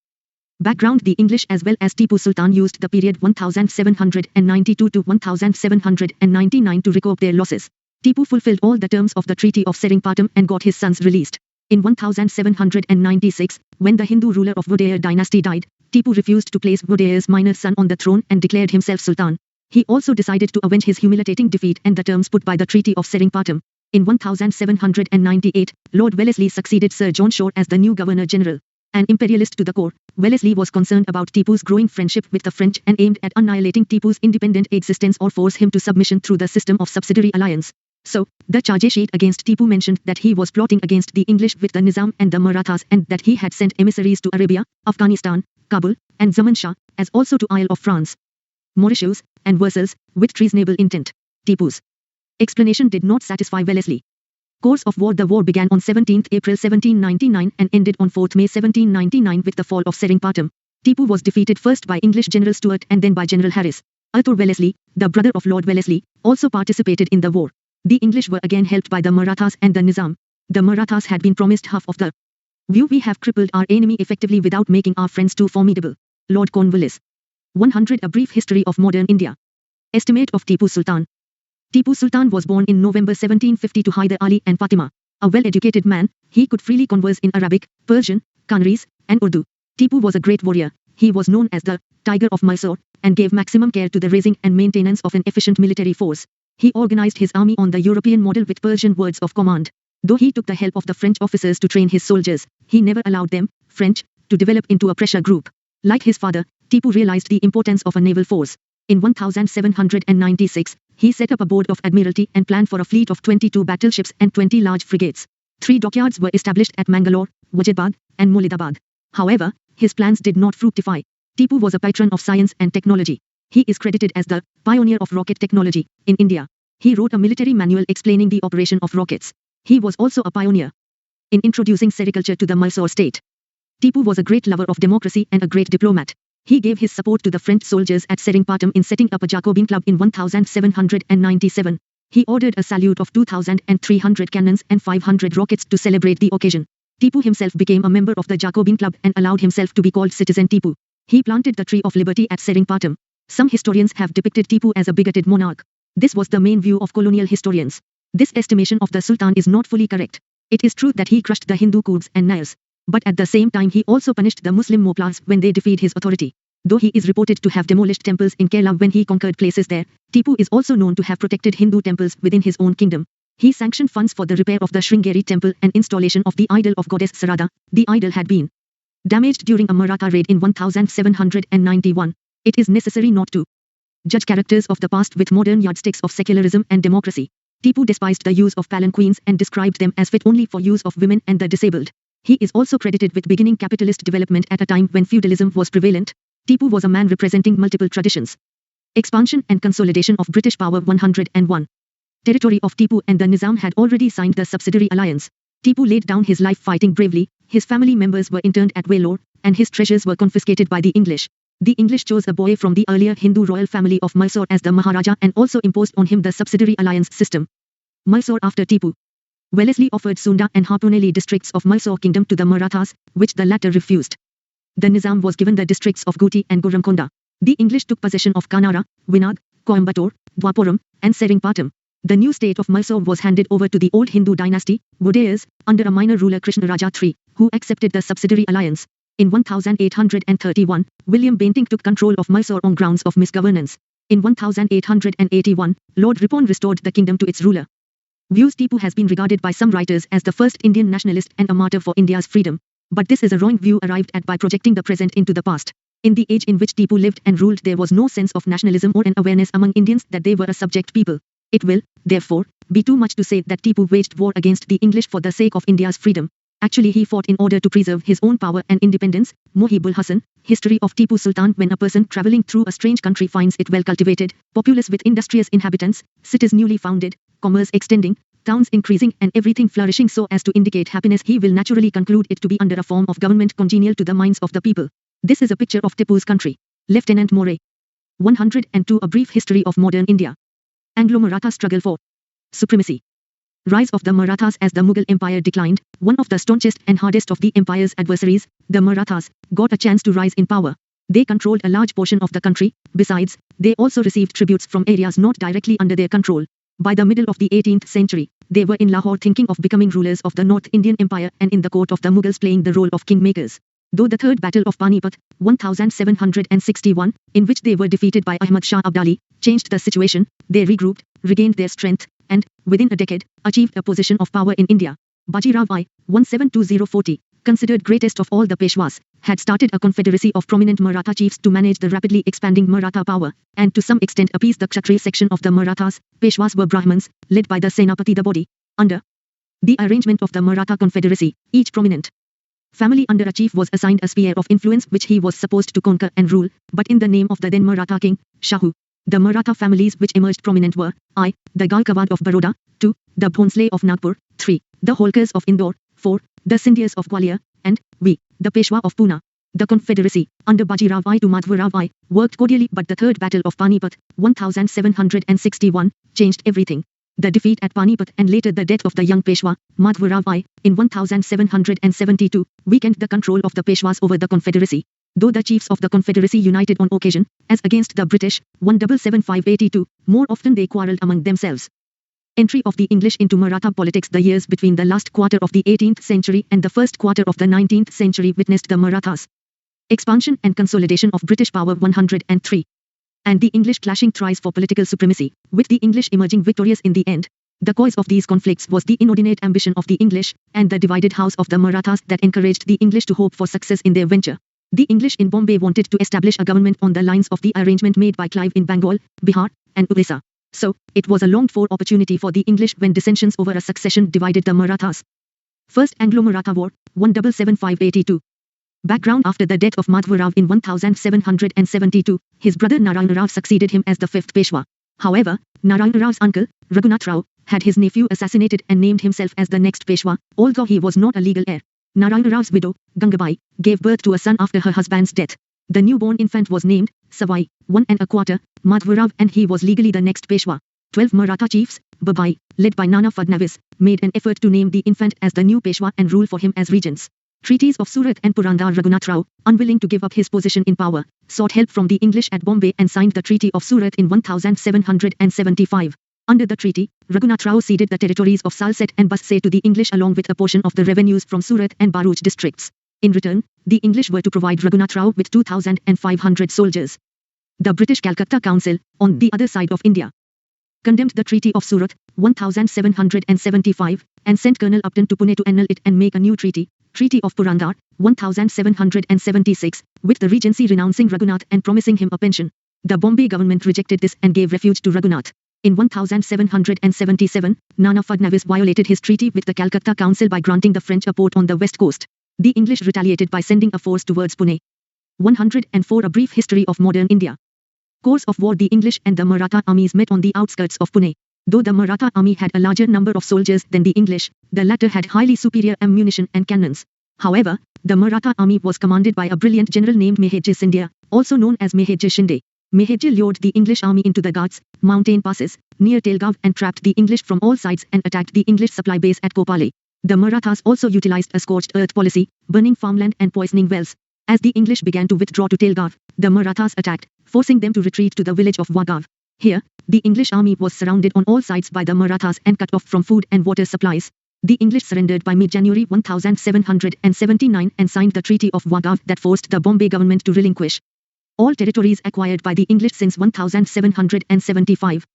Background. The English as well as Tipu Sultan used the period 1792 to 1799 to recoup their losses. Tipu fulfilled all the terms of the Treaty of Seringapatam and got his sons released. In 1796, when the Hindu ruler of Vodayar dynasty died, Tipu refused to place Vodayar's minor son on the throne and declared himself Sultan. He also decided to avenge his humiliating defeat and the terms put by the Treaty of Seringapatam. In 1798, Lord Wellesley succeeded Sir John Shore as the new Governor-General. An imperialist to the core, Wellesley was concerned about Tipu's growing friendship with the French and aimed at annihilating Tipu's independent existence or force him to submission through the system of subsidiary alliance. So, the charge sheet against Tipu mentioned that he was plotting against the English with the Nizam and the Marathas and that he had sent emissaries to Arabia, Afghanistan, Kabul, and Zaman Shah, as also to Isle of France, Mauritius, and Versailles, with treasonable intent. Tipu's explanation did not satisfy Wellesley. Course of war. The war began on 17 April 1799 and ended on 4 May 1799 with the fall of Seringapatam. Tipu was defeated first by English General Stuart and then by General Harris. Arthur Wellesley, the brother of Lord Wellesley, also participated in the war. The English were again helped by the Marathas and the Nizam. The Marathas had been promised half of the view. We have crippled our enemy effectively without making our friends too formidable. Lord Cornwallis. 100. A brief history of modern India. Estimate of Tipu Sultan. Tipu Sultan was born in November 1750 to Hyder Ali and Fatima. A well-educated man, he could freely converse in Arabic, Persian, Kanris, and Urdu. Tipu was a great warrior. He was known as the Tiger of Mysore, and gave maximum care to the raising and maintenance of an efficient military force. He organized his army on the European model with Persian words of command. Though he took the help of the French officers to train his soldiers, he never allowed them, French, to develop into a pressure group. Like his father, Tipu realized the importance of a naval force. In 1796, he set up a board of admiralty and planned for a fleet of 22 battleships and 20 large frigates. 3 dockyards were established at Mangalore, Wajidabad, and Molidabad. However, his plans did not fructify. Tipu was a patron of science and technology. He is credited as the pioneer of rocket technology in India. He wrote a military manual explaining the operation of rockets. He was also a pioneer in introducing sericulture to the Mysore state. Tipu was a great lover of democracy and a great diplomat. He gave his support to the French soldiers at Seringapatam in setting up a Jacobin club in 1797. He ordered a salute of 2,300 cannons and 500 rockets to celebrate the occasion. Tipu himself became a member of the Jacobin club and allowed himself to be called Citizen Tipu. He planted the tree of liberty at Seringapatam. Some historians have depicted Tipu as a bigoted monarch. This was the main view of colonial historians. This estimation of the Sultan is not fully correct. It is true that he crushed the Hindu Kurds and Nayars, but at the same time he also punished the Muslim Moplars when they defied his authority. Though he is reported to have demolished temples in Kerala when he conquered places there, Tipu is also known to have protected Hindu temples within his own kingdom. He sanctioned funds for the repair of the Sringeri temple and installation of the idol of goddess Sarada. The idol had been damaged during a Maratha raid in 1791. It is necessary not to judge characters of the past with modern yardsticks of secularism and democracy. Tipu despised the use of palanquins and described them as fit only for use of women and the disabled. He is also credited with beginning capitalist development at a time when feudalism was prevalent. Tipu was a man representing multiple traditions. Expansion and consolidation of British power. 101. Territory of Tipu and the Nizam had already signed the subsidiary alliance. Tipu laid down his life fighting bravely, his family members were interned at Vellore, and his treasures were confiscated by the English. The English chose a boy from the earlier Hindu royal family of Mysore as the Maharaja and also imposed on him the subsidiary alliance system. Mysore after Tipu. Wellesley offered Sunda and Harpunelli districts of Mysore kingdom to the Marathas, which the latter refused. The Nizam was given the districts of Guti and Goramkonda. The English took possession of Kanara, Vinag, Coimbatore, Dwapuram, and Serinpatam. The new state of Mysore was handed over to the old Hindu dynasty, Vodayars, under a minor ruler Krishnaraja III, who accepted the subsidiary alliance. In 1831, William Bentinck took control of Mysore on grounds of misgovernance. In 1881, Lord Ripon restored the kingdom to its ruler. Views Tipu has been regarded by some writers as the first Indian nationalist and a martyr for India's freedom. But this is a wrong view arrived at by projecting the present into the past. In the age in which Tipu lived and ruled, there was no sense of nationalism or an awareness among Indians that they were a subject people. It will, therefore, be too much to say that Tipu waged war against the English for the sake of India's freedom. Actually, he fought in order to preserve his own power and independence. Mohibul Hassan, History of Tipu Sultan. When a person travelling through a strange country finds it well cultivated, populous with industrious inhabitants, cities newly founded, commerce extending, towns increasing and everything flourishing so as to indicate happiness, he will naturally conclude it to be under a form of government congenial to the minds of the people. This is a picture of Tipu's country. Lieutenant Moray. 102. A brief history of modern India. Anglo-Maratha struggle for supremacy. Rise of the Marathas. As the Mughal Empire declined, one of the staunchest and hardest of the empire's adversaries, the Marathas, got a chance to rise in power. They controlled a large portion of the country. Besides, they also received tributes from areas not directly under their control. By the middle of the 18th century, they were in Lahore thinking of becoming rulers of the North Indian Empire and in the court of the Mughals playing the role of kingmakers. Though the Third Battle of Panipat, 1761, in which they were defeated by Ahmad Shah Abdali, changed the situation, they regrouped, regained their strength, and, within a decade, achieved a position of power in India. Bajirao I, 1720-40, considered greatest of all the Peshwas, had started a confederacy of prominent Maratha chiefs to manage the rapidly expanding Maratha power, and to some extent appease the Kshatriya section of the Marathas. Peshwas were Brahmins, led by the Senapati, the body. Under the arrangement of the Maratha confederacy, each prominent family under a chief was assigned a sphere of influence which he was supposed to conquer and rule, but in the name of the then Maratha king, Shahu. The Maratha families which emerged prominent were I. The Gaikawad of Baroda, 2. The Bhonsle of Nagpur, 3. The Holkars of Indore, 4. The Scindias of Gwalior, and V. The Peshwa of Pune. The confederacy, under Bajirao I to Madhvarao I, worked cordially, but the Third Battle of Panipat, 1761, changed everything. The defeat at Panipat and later the death of the young Peshwa, Madhvarao I, in 1772, weakened the control of the Peshwas over the confederacy. Though the chiefs of the confederacy united on occasion, as against the British, 1775-82, more often they quarrelled among themselves. Entry of the English into Maratha politics. The years between the last quarter of the 18th century and the first quarter of the 19th century witnessed the Marathas' expansion and consolidation of British power. 103. And the English clashing thrice for political supremacy, with the English emerging victorious in the end. The cause of these conflicts was the inordinate ambition of the English, and the divided house of the Marathas that encouraged the English to hope for success in their venture. The English in Bombay wanted to establish a government on the lines of the arrangement made by Clive in Bengal, Bihar, and Orissa. So, it was a longed-for opportunity for the English when dissensions over a succession divided the Marathas. First Anglo-Maratha War, 1775-82. Background. After the death of Madhvarao in 1772, his brother Narayana Rao succeeded him as the fifth Peshwa. However, Narayana Rao's uncle, Raghunath Rao, had his nephew assassinated and named himself as the next Peshwa, although he was not a legal heir. Narayana Rao's widow, Gangabai, gave birth to a son after her husband's death. The newborn infant was named Savai, 1 1/4, Madhvarao, and he was legally the next Peshwa. 12 Maratha chiefs, Babai, led by Nana Fadnavis, made an effort to name the infant as the new Peshwa and rule for him as regents. Treaties of Surat and Purandar. Raghunath Rao, unwilling to give up his position in power, sought help from the English at Bombay and signed the Treaty of Surat in 1775. Under the treaty, Raghunath Rao ceded the territories of Salsette and Bassein to the English along with a portion of the revenues from Surat and Bharuch districts. In return, the English were to provide Raghunath Rao with 2,500 soldiers. The British Calcutta Council, on the other side of India, condemned the Treaty of Surat, 1775, and sent Colonel Upton to Pune to annul it and make a new treaty, Treaty of Purandar, 1776, with the Regency renouncing Raghunath and promising him a pension. The Bombay government rejected this and gave refuge to Raghunath. In 1777, Nana Fadnavis violated his treaty with the Calcutta Council by granting the French a port on the west coast. The English retaliated by sending a force towards Pune. 104 A brief history of modern India. Course of war. The English and the Maratha armies met on the outskirts of Pune. Though the Maratha army had a larger number of soldiers than the English, the latter had highly superior ammunition and cannons. However, the Maratha army was commanded by a brilliant general named Mahadji Scindia, also known as Mahadji Shinde. Mahadji lured the English army into the Ghats, mountain passes, near Telgaon and trapped the English from all sides and attacked the English supply base at Kopale. The Marathas also utilized a scorched earth policy, burning farmland and poisoning wells. As the English began to withdraw to Telgaon, the Marathas attacked, forcing them to retreat to the village of Wagav. Here, the English army was surrounded on all sides by the Marathas and cut off from food and water supplies. The English surrendered by mid-January 1779 and signed the Treaty of Wagav that forced the Bombay government to relinquish all territories acquired by the English since 1775.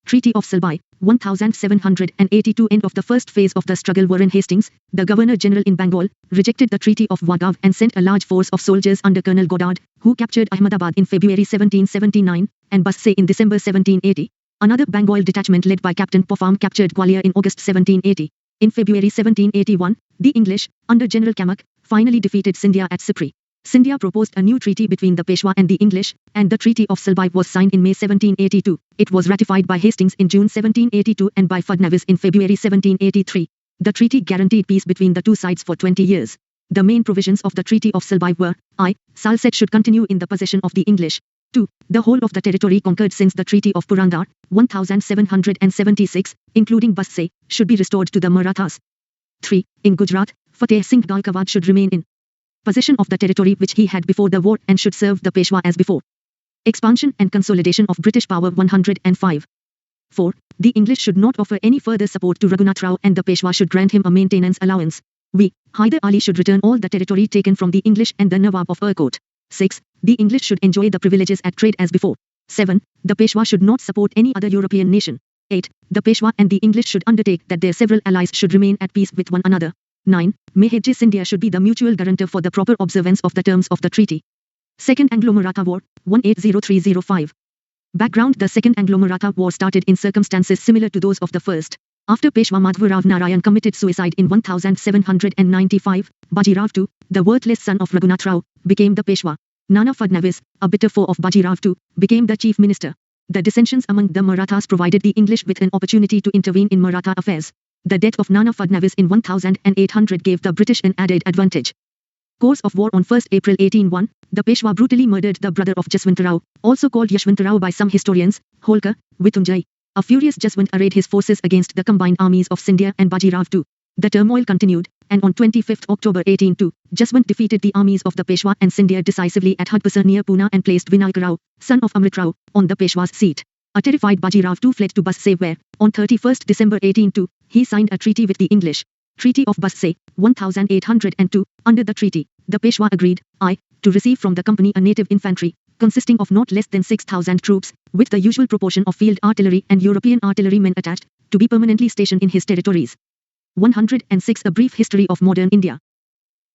Treaty of Salbai, 1782. End of the first phase of the struggle. Warren Hastings, the Governor-General in Bengal, rejected the Treaty of Wagav and sent a large force of soldiers under Colonel Goddard, who captured Ahmedabad in February 1779, and Bassein in December 1780. Another Bengal detachment led by Captain Popham captured Gwalior in August 1780. In February 1781, the English, under General Kamak, finally defeated Scindia at Sipri. Scindia proposed a new treaty between the Peshwa and the English, and the Treaty of Salbai was signed in May 1782. It was ratified by Hastings in June 1782 and by Fadnavis in February 1783. The treaty guaranteed peace between the two sides for 20 years. The main provisions of the Treaty of Salbai were: I. Salsette should continue in the possession of the English. 2. The whole of the territory conquered since the Treaty of Purandar, 1776, including Bassein, should be restored to the Marathas. 3. In Gujarat, Fateh Singh Gaikwad should remain in possession of the territory which he had before the war and should serve the Peshwa as before. Expansion and consolidation of British power. 105. 4. The English should not offer any further support to Raghunath Rao and the Peshwa should grant him a maintenance allowance. V. Hyder Ali should return all the territory taken from the English and the Nawab of Urkot. 6. The English should enjoy the privileges at trade as before. 7. The Peshwa should not support any other European nation. 8. The Peshwa and the English should undertake that their several allies should remain at peace with one another. 9. Mahadji Scindia should be the mutual guarantor for the proper observance of the terms of the treaty. Second Anglo-Maratha War, 1803-05. Background: the Second Anglo-Maratha War started in circumstances similar to those of the first. After Peshwa Madhavrao Narayan committed suicide in 1795, Bajirao II, the worthless son of Raghunath Rao, became the Peshwa. Nana Fadnavis, a bitter foe of Bajirao II, became the chief minister. The dissensions among the Marathas provided the English with an opportunity to intervene in Maratha affairs. The death of Nana Fadnavis in 1800 gave the British an added advantage. Course of war. On 1 April 1801, the Peshwa brutally murdered the brother of Jaswantarao, also called Yashwantarao by some historians, Holkar, Vitunjai. A furious Jaswant arrayed his forces against the combined armies of Scindia and Bajirao II. The turmoil continued, and on 25 October 1802, Jaswant defeated the armies of the Peshwa and Scindia decisively at Hadpasar near Pune and placed Vinayak Rao, son of Amrit Rao, on the Peshwa's seat. A terrified Bajirao II fled to Bassein where, on 31 December 1802, he signed a treaty with the English. Treaty of Bassein, 1802. Under the treaty, the Peshwa agreed, I, to receive from the company a native infantry, consisting of not less than 6,000 troops, with the usual proportion of field artillery and European artillerymen attached, to be permanently stationed in his territories. 106. A brief history of modern India.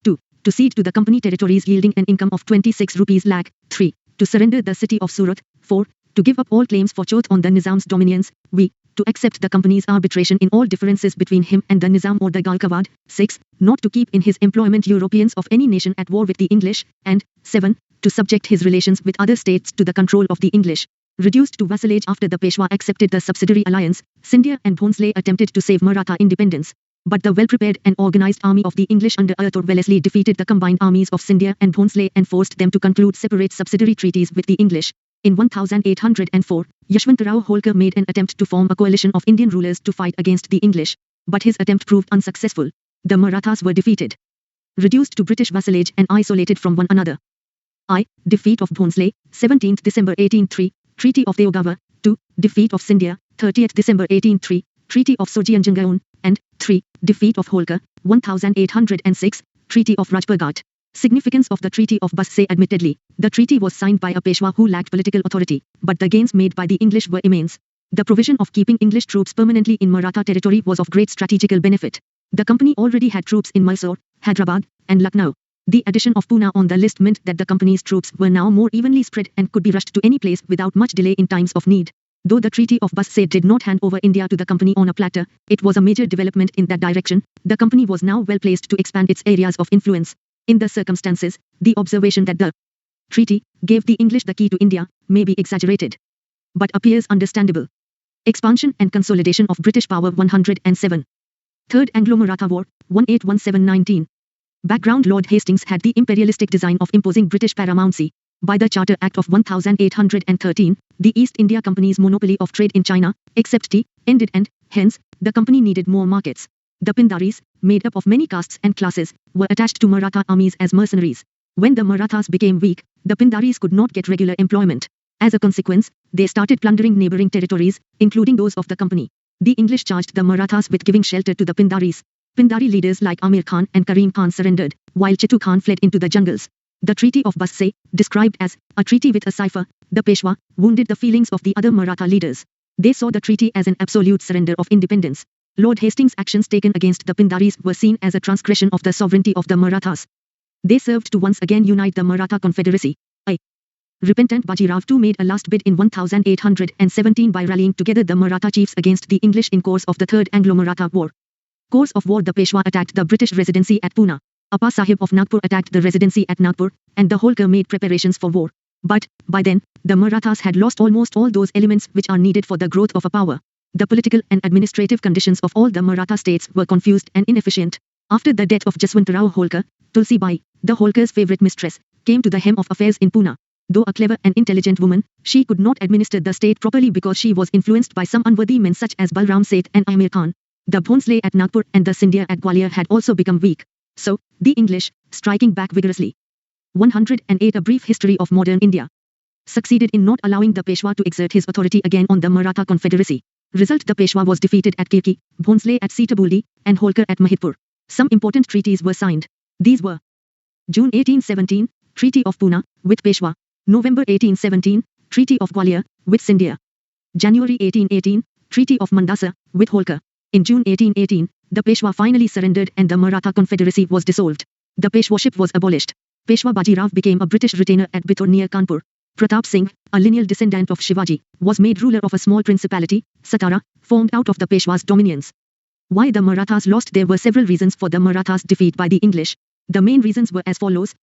2. To cede to the company territories yielding an income of 26 rupees lakh. 3. To surrender the city of Surat. 4. To give up all claims for Chauth on the Nizam's dominions. To accept the company's arbitration in all differences between him and the Nizam or the Gaikwad. 6. Not to keep in his employment Europeans of any nation at war with the English. And 7. To subject his relations with other states to the control of the English. Reduced to vassalage after the Peshwa accepted the subsidiary alliance, Scindia and Bhonsle attempted to save Maratha independence. But the well-prepared and organized army of the English under Arthur Wellesley defeated the combined armies of Scindia and Bhonsle and forced them to conclude separate subsidiary treaties with the English. In 1804, Yashwantarao Holkar made an attempt to form a coalition of Indian rulers to fight against the English. But his attempt proved unsuccessful. The Marathas were defeated, reduced to British vassalage and isolated from one another. I. Defeat of Bhonsle, 17th December 1803, Treaty of Deogawa. 2. Defeat of Scindia, 30th December 1803, Treaty of Sojianjungaon, and 3. Defeat of Holkar, 1806, Treaty of Rajpurgat. Significance of the Treaty of Bassein. Admittedly, the treaty was signed by a Peshwa who lacked political authority, but the gains made by the English were immense. The provision of keeping English troops permanently in Maratha territory was of great strategical benefit. The company already had troops in Mysore, Hyderabad, and Lucknow. The addition of Pune on the list meant that the company's troops were now more evenly spread and could be rushed to any place without much delay in times of need. Though the Treaty of Bassein did not hand over India to the company on a platter, it was a major development in that direction. The company was now well placed to expand its areas of influence. In the circumstances, the observation that the treaty gave the English the key to India may be exaggerated, but appears understandable. Expansion and consolidation of British power. 107. Third Anglo-Maratha War, 1817-19. Background: Lord Hastings had the imperialistic design of imposing British paramountcy. By the Charter Act of 1813, the East India Company's monopoly of trade in China, except tea, ended and, hence, the company needed more markets. The Pindaris, made up of many castes and classes, were attached to Maratha armies as mercenaries. When the Marathas became weak, the Pindaris could not get regular employment. As a consequence, they started plundering neighboring territories, including those of the company. The English charged the Marathas with giving shelter to the Pindaris. Pindari leaders like Amir Khan and Karim Khan surrendered, while Chitu Khan fled into the jungles. The Treaty of Bassein, described as a treaty with a cipher, the Peshwa, wounded the feelings of the other Maratha leaders. They saw the treaty as an absolute surrender of independence. Lord Hastings' actions taken against the Pindaris were seen as a transgression of the sovereignty of the Marathas. They served to once again unite the Maratha Confederacy. A repentant Baji Rao too made a last bid in 1817 by rallying together the Maratha chiefs against the English in course of the Third Anglo-Maratha War. Course of war: the Peshwa attacked the British residency at Pune. Appa Sahib of Nagpur attacked the residency at Nagpur, and the Holkar made preparations for war. But, by then, the Marathas had lost almost all those elements which are needed for the growth of a power. The political and administrative conditions of all the Maratha states were confused and inefficient. After the death of Jaswantrao Holkar, Tulsi Bai, the Holkar's favourite mistress, came to the helm of affairs in Pune. Though a clever and intelligent woman, she could not administer the state properly because she was influenced by some unworthy men such as Balram Seth and Amir Khan. The Bhonsle at Nagpur and the Scindia at Gwalior had also become weak. So, the English, striking back vigorously. 108. A brief history of modern India. Succeeded in not allowing the Peshwa to exert his authority again on the Maratha Confederacy. Result: the Peshwa was defeated at Kirki, Bhonsle at Sitabuldi, and Holkar at Mahidpur. Some important treaties were signed. These were June 1817, Treaty of Pune, with Peshwa. November 1817, Treaty of Gwalior, with Scindia. January 1818, Treaty of Mandasa, with Holkar. In June 1818, the Peshwa finally surrendered and the Maratha Confederacy was dissolved. The Peshwaship was abolished. Peshwa Baji Rao became a British retainer at Bithur near Kanpur. Pratap Singh, a lineal descendant of Shivaji, was made ruler of a small principality, Satara, formed out of the Peshwa's dominions. Why the Marathas lost? There were several reasons for the Marathas' defeat by the English. The main reasons were as follows.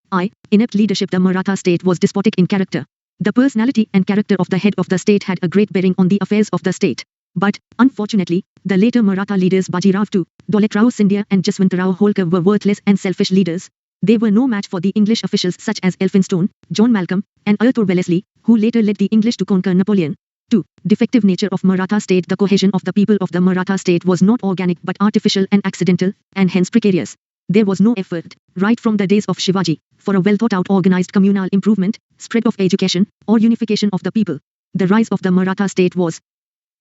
Inept leadership. The Maratha state was despotic in character. The personality and character of the head of the state had a great bearing on the affairs of the state. But, unfortunately, the later Maratha leaders Baji Rao II, Dauletrao Scindia and Jaswantrao Holkar were worthless and selfish leaders. They were no match for the English officials such as Elphinstone, John Malcolm, and Arthur Wellesley, who later led the English to conquer Napoleon. 2. Defective nature of Maratha state. The cohesion of the people of the Maratha state was not organic but artificial and accidental, and hence precarious. There was no effort, right from the days of Shivaji, for a well-thought-out organized communal improvement, spread of education, or unification of the people. The rise of the Maratha state was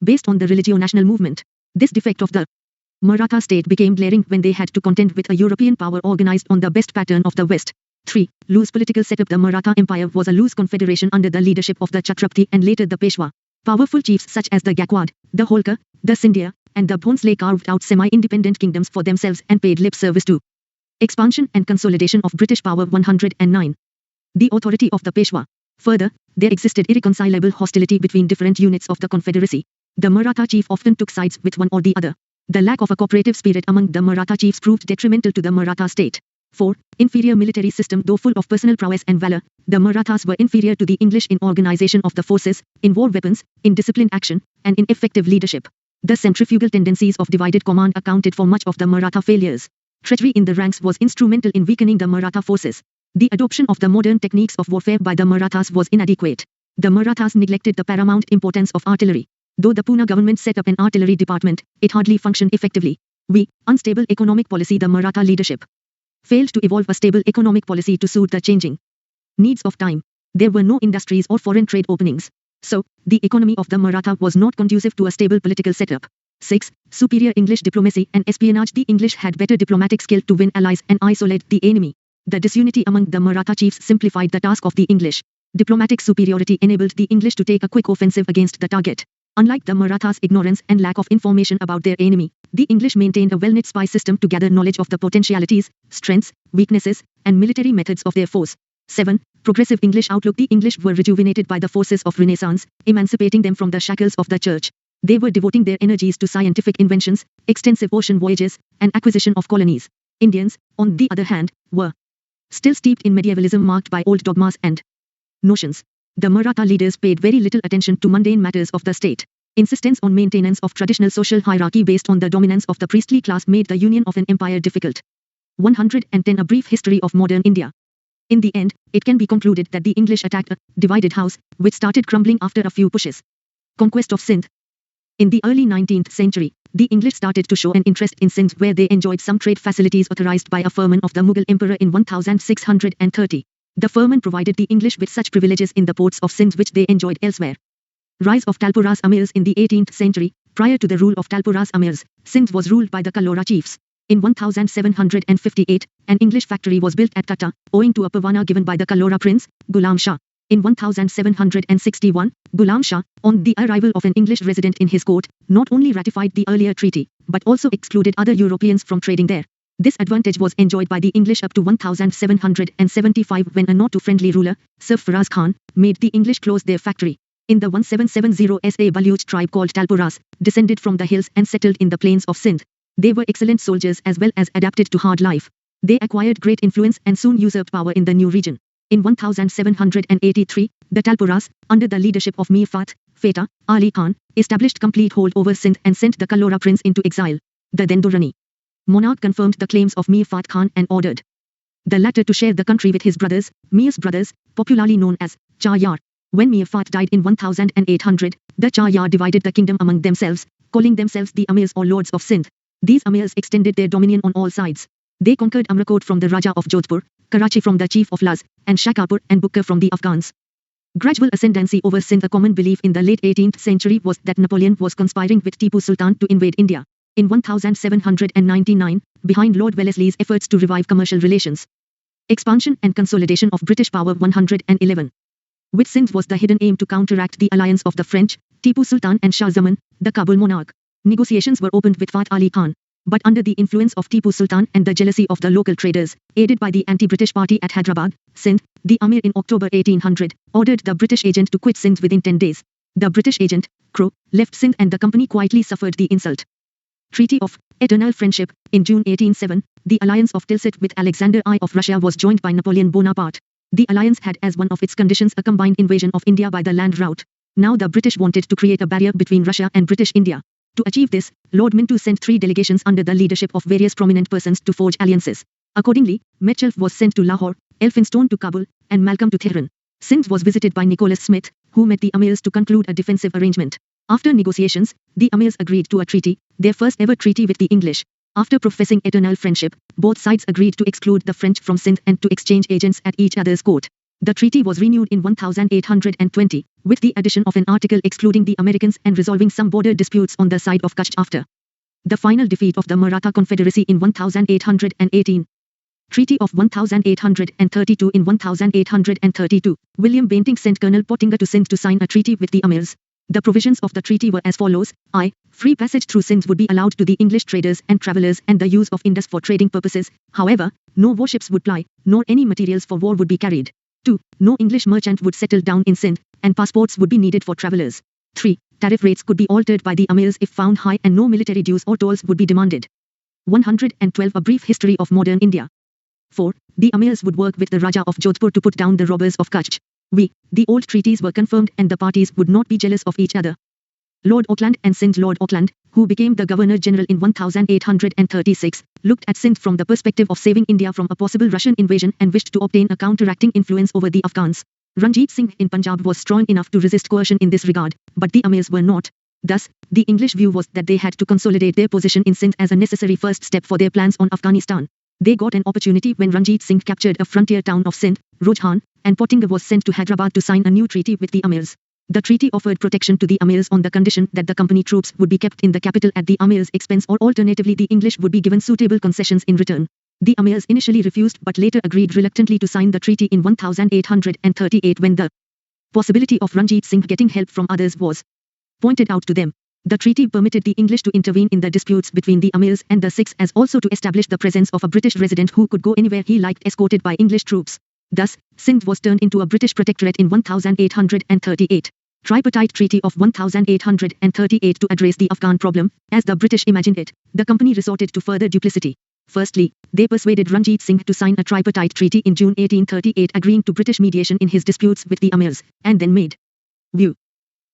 based on the religio-national movement. This defect of the Maratha state became glaring when they had to contend with a European power organized on the best pattern of the West. 3. Loose political setup. The Maratha Empire was a loose confederation under the leadership of the Chhatrapati and later the Peshwa. Powerful chiefs such as the Gaekwad, the Holkar, the Scindia, and the Bhonsle carved out semi-independent kingdoms for themselves and paid lip service to expansion and consolidation of British power. 109. The authority of the Peshwa. Further, there existed irreconcilable hostility between different units of the Confederacy. The Maratha chief often took sides with one or the other. The lack of a cooperative spirit among the Maratha chiefs proved detrimental to the Maratha state. 4. Inferior military system. Though full of personal prowess and valor, the Marathas were inferior to the English in organization of the forces, in war weapons, in disciplined action, and in effective leadership. The centrifugal tendencies of divided command accounted for much of the Maratha failures. Treachery in the ranks was instrumental in weakening the Maratha forces. The adoption of the modern techniques of warfare by the Marathas was inadequate. The Marathas neglected the paramount importance of artillery. Though the Pune government set up an artillery department, it hardly functioned effectively. Unstable economic policy. The Maratha leadership failed to evolve a stable economic policy to suit the changing needs of time. There were no industries or foreign trade openings. So, the economy of the Maratha was not conducive to a stable political setup. 6. Superior English diplomacy and espionage. The English had better diplomatic skill to win allies and isolate the enemy. The disunity among the Maratha chiefs simplified the task of the English. Diplomatic superiority enabled the English to take a quick offensive against the target. Unlike the Marathas' ignorance and lack of information about their enemy, the English maintained a well-knit spy system to gather knowledge of the potentialities, strengths, weaknesses, and military methods of their foes. 7. Progressive English outlook. The English were rejuvenated by the forces of Renaissance, emancipating them from the shackles of the church. They were devoting their energies to scientific inventions, extensive ocean voyages, and acquisition of colonies. Indians, on the other hand, were still steeped in medievalism marked by old dogmas and notions. The Maratha leaders paid very little attention to mundane matters of the state. Insistence on maintenance of traditional social hierarchy based on the dominance of the priestly class made the union of an empire difficult. 110. A brief history of modern India. In the end, it can be concluded that the English attacked a divided house, which started crumbling after a few pushes. Conquest of Sindh. In the early 19th century, the English started to show an interest in Sindh where they enjoyed some trade facilities authorized by a firman of the Mughal emperor in 1630. The firman provided the English with such privileges in the ports of Sindh which they enjoyed elsewhere. Rise of Talporas Amirs. In the 18th century, prior to the rule of Talporas Amirs, Sindh was ruled by the Kalora chiefs. In 1758, an English factory was built at Tata, owing to a parwana given by the Kalora prince, Ghulam Shah. In 1761, Ghulam Shah, on the arrival of an English resident in his court, not only ratified the earlier treaty, but also excluded other Europeans from trading there. This advantage was enjoyed by the English up to 1775 when a not too friendly ruler, Sir Faraz Khan, made the English close their factory. In the 1770s, a Baluch tribe called Talporas descended from the hills and settled in the plains of Sindh. They were excellent soldiers as well as adapted to hard life. They acquired great influence and soon usurped power in the new region. In 1783, the Talporas, under the leadership of Mir Fateh Ali Khan, established complete hold over Sindh and sent the Kalora prince into exile. The then Durrani monarch confirmed the claims of Mir Fateh Khan and ordered the latter to share the country with his brothers, Mir's brothers, popularly known as Char Yar. When Mir Fateh died in 1800, the Char Yar divided the kingdom among themselves, calling themselves the Amirs or Lords of Sindh. These Amirs extended their dominion on all sides. They conquered Amrakot from the Raja of Jodhpur, Karachi from the chief of Laz, and Shakarpur and Bukkar from the Afghans. Gradual ascendancy over Sindh. A common belief in the late 18th century was that Napoleon was conspiring with Tipu Sultan to invade India. In 1799, behind Lord Wellesley's efforts to revive commercial relations. Expansion and consolidation of British power. 111. With Sindh was the hidden aim to counteract the alliance of the French, Tipu Sultan and Shah Zaman, the Kabul monarch. Negotiations were opened with Fateh Ali Khan. But under the influence of Tipu Sultan and the jealousy of the local traders, aided by the anti-British party at Hyderabad, Sindh, the Amir in October 1800, ordered the British agent to quit Sindh within 10 days. The British agent, Crow, left Sindh and the company quietly suffered the insult. Treaty of Eternal Friendship. In June 1807, the alliance of Tilsit with Alexander I of Russia was joined by Napoleon Bonaparte. The alliance had as one of its conditions a combined invasion of India by the land route. Now the British wanted to create a barrier between Russia and British India. To achieve this, Lord Minto sent 3 delegations under the leadership of various prominent persons to forge alliances. Accordingly, Metcalfe was sent to Lahore, Elphinstone to Kabul, and Malcolm to Tehran. Sindh was visited by Nicholas Smith, who met the Amirs to conclude a defensive arrangement. After negotiations, the Amirs agreed to a treaty, their first ever treaty with the English. After professing eternal friendship, both sides agreed to exclude the French from Sindh and to exchange agents at each other's court. The treaty was renewed in 1820, with the addition of an article excluding the Americans and resolving some border disputes on the side of Kutch after the final defeat of the Maratha Confederacy in 1818. Treaty of 1832. In 1832, William Bentinck sent Colonel Pottinger to Sindh to sign a treaty with the Amirs. The provisions of the treaty were as follows. I. Free passage through Sindh would be allowed to the English traders and travellers and the use of Indus for trading purposes. However, no warships would ply, nor any materials for war would be carried. 2. No English merchant would settle down in Sindh, and passports would be needed for travellers. 3. Tariff rates could be altered by the Amirs if found high and no military dues or tolls would be demanded. 112. A brief history of modern India. 4. The Amirs would work with the Raja of Jodhpur to put down the robbers of Kutch. The old treaties were confirmed and the parties would not be jealous of each other. Lord Auckland and Sindh. Lord Auckland, who became the Governor-General in 1836, looked at Sindh from the perspective of saving India from a possible Russian invasion and wished to obtain a counteracting influence over the Afghans. Ranjit Singh in Punjab was strong enough to resist coercion in this regard, but the Amirs were not. Thus, the English view was that they had to consolidate their position in Sindh as a necessary first step for their plans on Afghanistan. They got an opportunity when Ranjit Singh captured a frontier town of Sindh, Rojhan, and Pottinger was sent to Hyderabad to sign a new treaty with the Amirs. The treaty offered protection to the Amirs on the condition that the company troops would be kept in the capital at the Amirs' expense, or alternatively the English would be given suitable concessions in return. The Amirs initially refused but later agreed reluctantly to sign the treaty in 1838 when the possibility of Ranjit Singh getting help from others was pointed out to them. The treaty permitted the English to intervene in the disputes between the Amirs and the Sikhs, as also to establish the presence of a British resident who could go anywhere he liked escorted by English troops. Thus, Sindh was turned into a British protectorate in 1838. Tripartite Treaty of 1838. To address the Afghan problem, as the British imagined it, the company resorted to further duplicity. Firstly, they persuaded Ranjit Singh to sign a tripartite treaty in June 1838 agreeing to British mediation in his disputes with the Amirs, and then made view.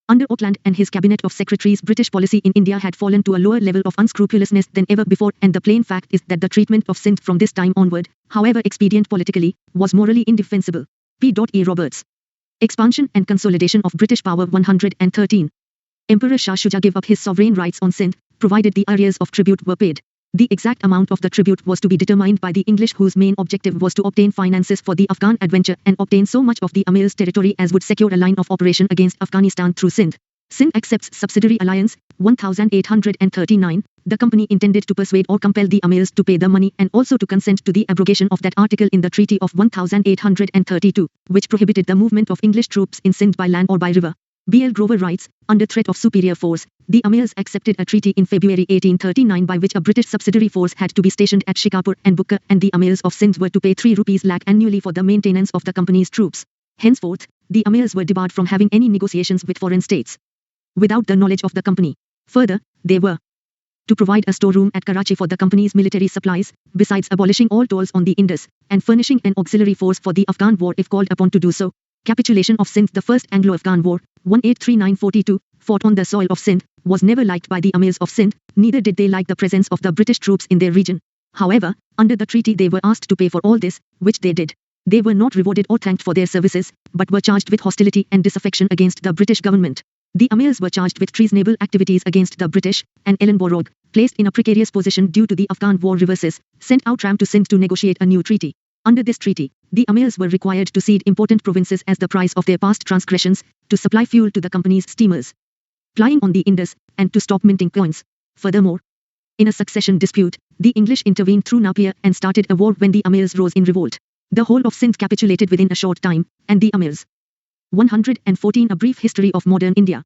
Under Auckland and his cabinet of secretaries, British policy in India had fallen to a lower level of unscrupulousness than ever before, and the plain fact is that the treatment of Sindh from this time onward, however expedient politically, was morally indefensible. P.E. Roberts. Expansion and Consolidation of British Power 113. Emperor Shah Shuja gave up his sovereign rights on Sindh, provided the arrears of tribute were paid. The exact amount of the tribute was to be determined by the English, whose main objective was to obtain finances for the Afghan adventure and obtain so much of the Amir's territory as would secure a line of operation against Afghanistan through Sindh. Sindh accepts subsidiary alliance, 1839. The company intended to persuade or compel the Amirs to pay the money and also to consent to the abrogation of that article in the Treaty of 1832, which prohibited the movement of English troops in Sindh by land or by river. B.L. Grover writes, under threat of superior force, the Amirs accepted a treaty in February 1839 by which a British subsidiary force had to be stationed at Shikarpur and Bukka, and the Amirs of Sindh were to pay 3 rupees lakh annually for the maintenance of the company's troops. Henceforth, the Amirs were debarred from having any negotiations with foreign states without the knowledge of the company. Further, they were to provide a storeroom at Karachi for the company's military supplies, besides abolishing all tolls on the Indus, and furnishing an auxiliary force for the Afghan war if called upon to do so. Capitulation of Sindh. The First Anglo-Afghan War, 1839-42, fought on the soil of Sindh, was never liked by the Amirs of Sindh, neither did they like the presence of the British troops in their region. However, under the treaty they were asked to pay for all this, which they did. They were not rewarded or thanked for their services, but were charged with hostility and disaffection against the British government. The Amirs were charged with treasonable activities against the British, and Ellen Borog, placed in a precarious position due to the Afghan war reverses, sent Outram to Sindh to negotiate a new treaty. Under this treaty, the Amirs were required to cede important provinces as the price of their past transgressions, to supply fuel to the company's steamers plying on the Indus, and to stop minting coins. Furthermore, in a succession dispute, the English intervened through Napier and started a war when the Amirs rose in revolt. The whole of Sindh capitulated within a short time, and the Amirs. 114. A brief history of modern India.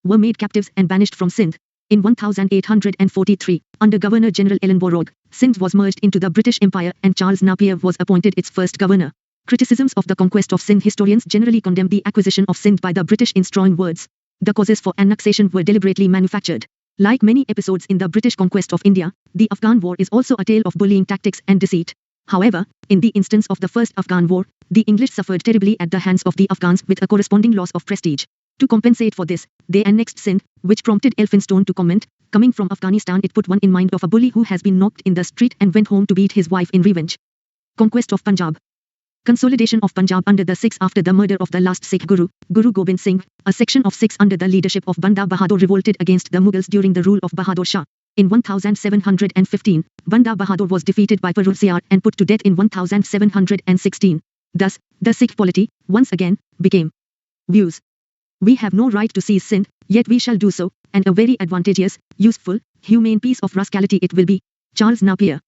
Were made captives and banished from Sindh. In 1843, under Governor-General Ellen Borog, Sindh was merged into the British Empire and Charles Napier was appointed its first governor. Criticisms of the conquest of Sindh. Historians generally condemn the acquisition of Sindh by the British in strong words. The causes for annexation were deliberately manufactured. Like many episodes in the British conquest of India, the Afghan War is also a tale of bullying tactics and deceit. However, in the instance of the First Afghan War, the English suffered terribly at the hands of the Afghans with a corresponding loss of prestige. To compensate for this, they annexed Sindh, which prompted Elphinstone to comment, coming from Afghanistan it put one in mind of a bully who has been knocked in the street and went home to beat his wife in revenge. Conquest of Punjab. Consolidation of Punjab under the Sikhs. After the murder of the last Sikh Guru, Guru Gobind Singh, a section of Sikhs under the leadership of Banda Bahadur revolted against the Mughals during the rule of Bahadur Shah. In 1715, Banda Bahadur was defeated by Firuziyar and put to death in 1716. Thus, the Sikh polity, once again, became views. We have no right to seize Sindh, yet we shall do so, and a very advantageous, useful, humane piece of rascality it will be. Charles Napier.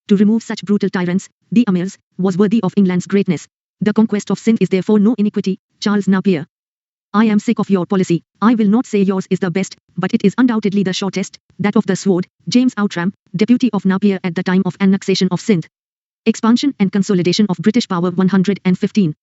To remove such brutal tyrants, the Amirs, was worthy of England's greatness. The conquest of Sindh is therefore no iniquity. Charles Napier. I am sick of your policy. I will not say yours is the best, but it is undoubtedly the shortest, that of the sword. James Outram, deputy of Napier at the time of annexation of Sindh. Expansion and Consolidation of British Power 115.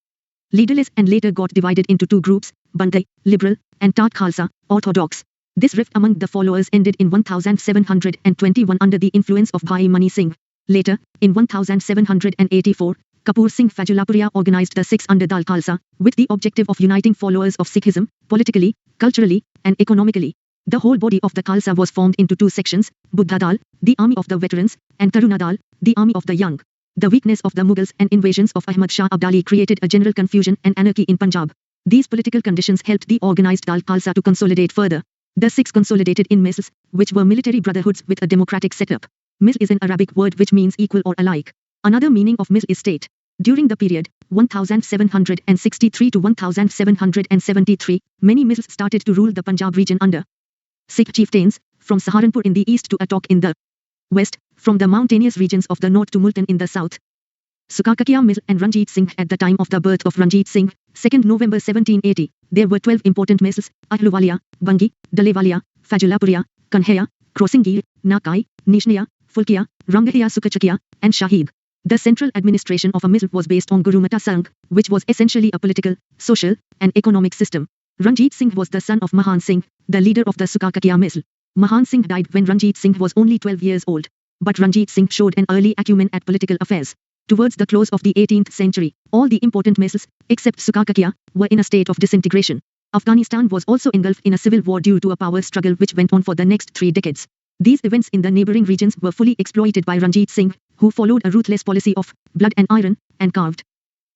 Leaderless and later got divided into two groups, Bandai, liberal, and Tat Khalsa, orthodox. This rift among the followers ended in 1721 under the influence of Bhai Mani Singh. Later, in 1784, Kapoor Singh Fajulapuria organized the Sikhs under Dal Khalsa, with the objective of uniting followers of Sikhism, politically, culturally, and economically. The whole body of the Khalsa was formed into two sections, Buddha Dal, the army of the veterans, and Taruna Dal, the army of the young. The weakness of the Mughals and invasions of Ahmad Shah Abdali created a general confusion and anarchy in Punjab. These political conditions helped the organized Dal Khalsa to consolidate further. The Sikhs consolidated in misls, which were military brotherhoods with a democratic setup. Misl is an Arabic word which means equal or alike. Another meaning of misl is state. During the period 1763 to 1773, many Misls started to rule the Punjab region under Sikh chieftains, from Saharanpur in the east to Attock in the west, from the mountainous regions of the north to Multan in the south. Sukakakia Misl and Ranjit Singh. At the time of the birth of Ranjit Singh, 2nd November 1780, there were 12 important Misls: Ahluwalia, Bangi, Dalewalia, Fajulapuria, Kanhaya, Crossinggir, Nakai, Nishniya, Fulkiya, Rangahiya Sukachakia, and Shahid. The central administration of a Misl was based on Gurumata Sangh, which was essentially a political, social, and economic system. Ranjit Singh was the son of Mahan Singh, the leader of the Sukakakia Misl. Mahan Singh died when Ranjit Singh was only 12 years old. But Ranjit Singh showed an early acumen at political affairs. Towards the close of the 18th century, all the important Misls, except Sukakakia, were in a state of disintegration. Afghanistan was also engulfed in a civil war due to a power struggle which went on for the next 3 decades. These events in the neighboring regions were fully exploited by Ranjit Singh, who followed a ruthless policy of blood and iron, and carved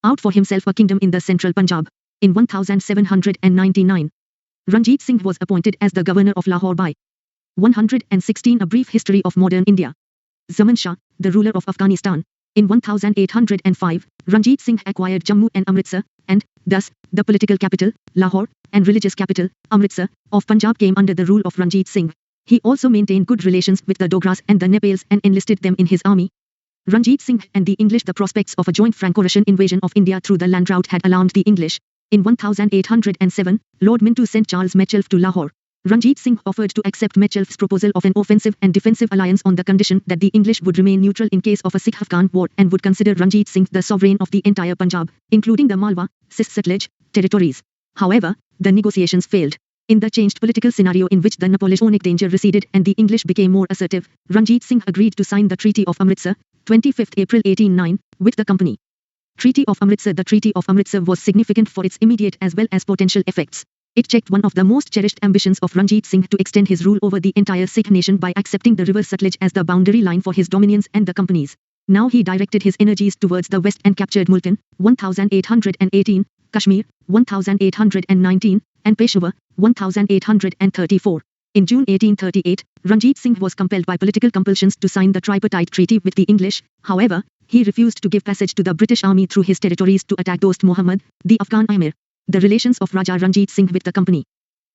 out for himself a kingdom in the central Punjab. In 1799, Ranjit Singh was appointed as the governor of Lahore by 116. A brief history of modern India. Zaman Shah, the ruler of Afghanistan. In 1805, Ranjit Singh acquired Jammu and Amritsar, and, thus, the political capital, Lahore, and religious capital, Amritsar, of Punjab came under the rule of Ranjit Singh. He also maintained good relations with the Dogras and the Nepals and enlisted them in his army. Ranjit Singh and the English. The prospects of a joint Franco-Russian invasion of India through the land route had alarmed the English. In 1807, Lord Minto sent Charles Metcalfe to Lahore. Ranjit Singh offered to accept Metcalfe's proposal of an offensive and defensive alliance on the condition that the English would remain neutral in case of a Sikh-Afghan war and would consider Ranjit Singh the sovereign of the entire Punjab, including the Malwa, Cis-Sutlej, territories. However, the negotiations failed. In the changed political scenario in which the Napoleonic danger receded and the English became more assertive, Ranjit Singh agreed to sign the Treaty of Amritsar, 25 April 1809, with the company. Treaty of Amritsar. The Treaty of Amritsar was significant for its immediate as well as potential effects. It checked one of the most cherished ambitions of Ranjit Singh to extend his rule over the entire Sikh nation by accepting the river Sutlej as the boundary line for his dominions and the company's. Now he directed his energies towards the west and captured Multan, 1818, Kashmir, 1819, and Peshawar, 1834. In June 1838, Ranjit Singh was compelled by political compulsions to sign the tripartite treaty with the English. However, he refused to give passage to the British army through his territories to attack Dost Muhammad, the Afghan emir. The relations of Raja Ranjit Singh with the company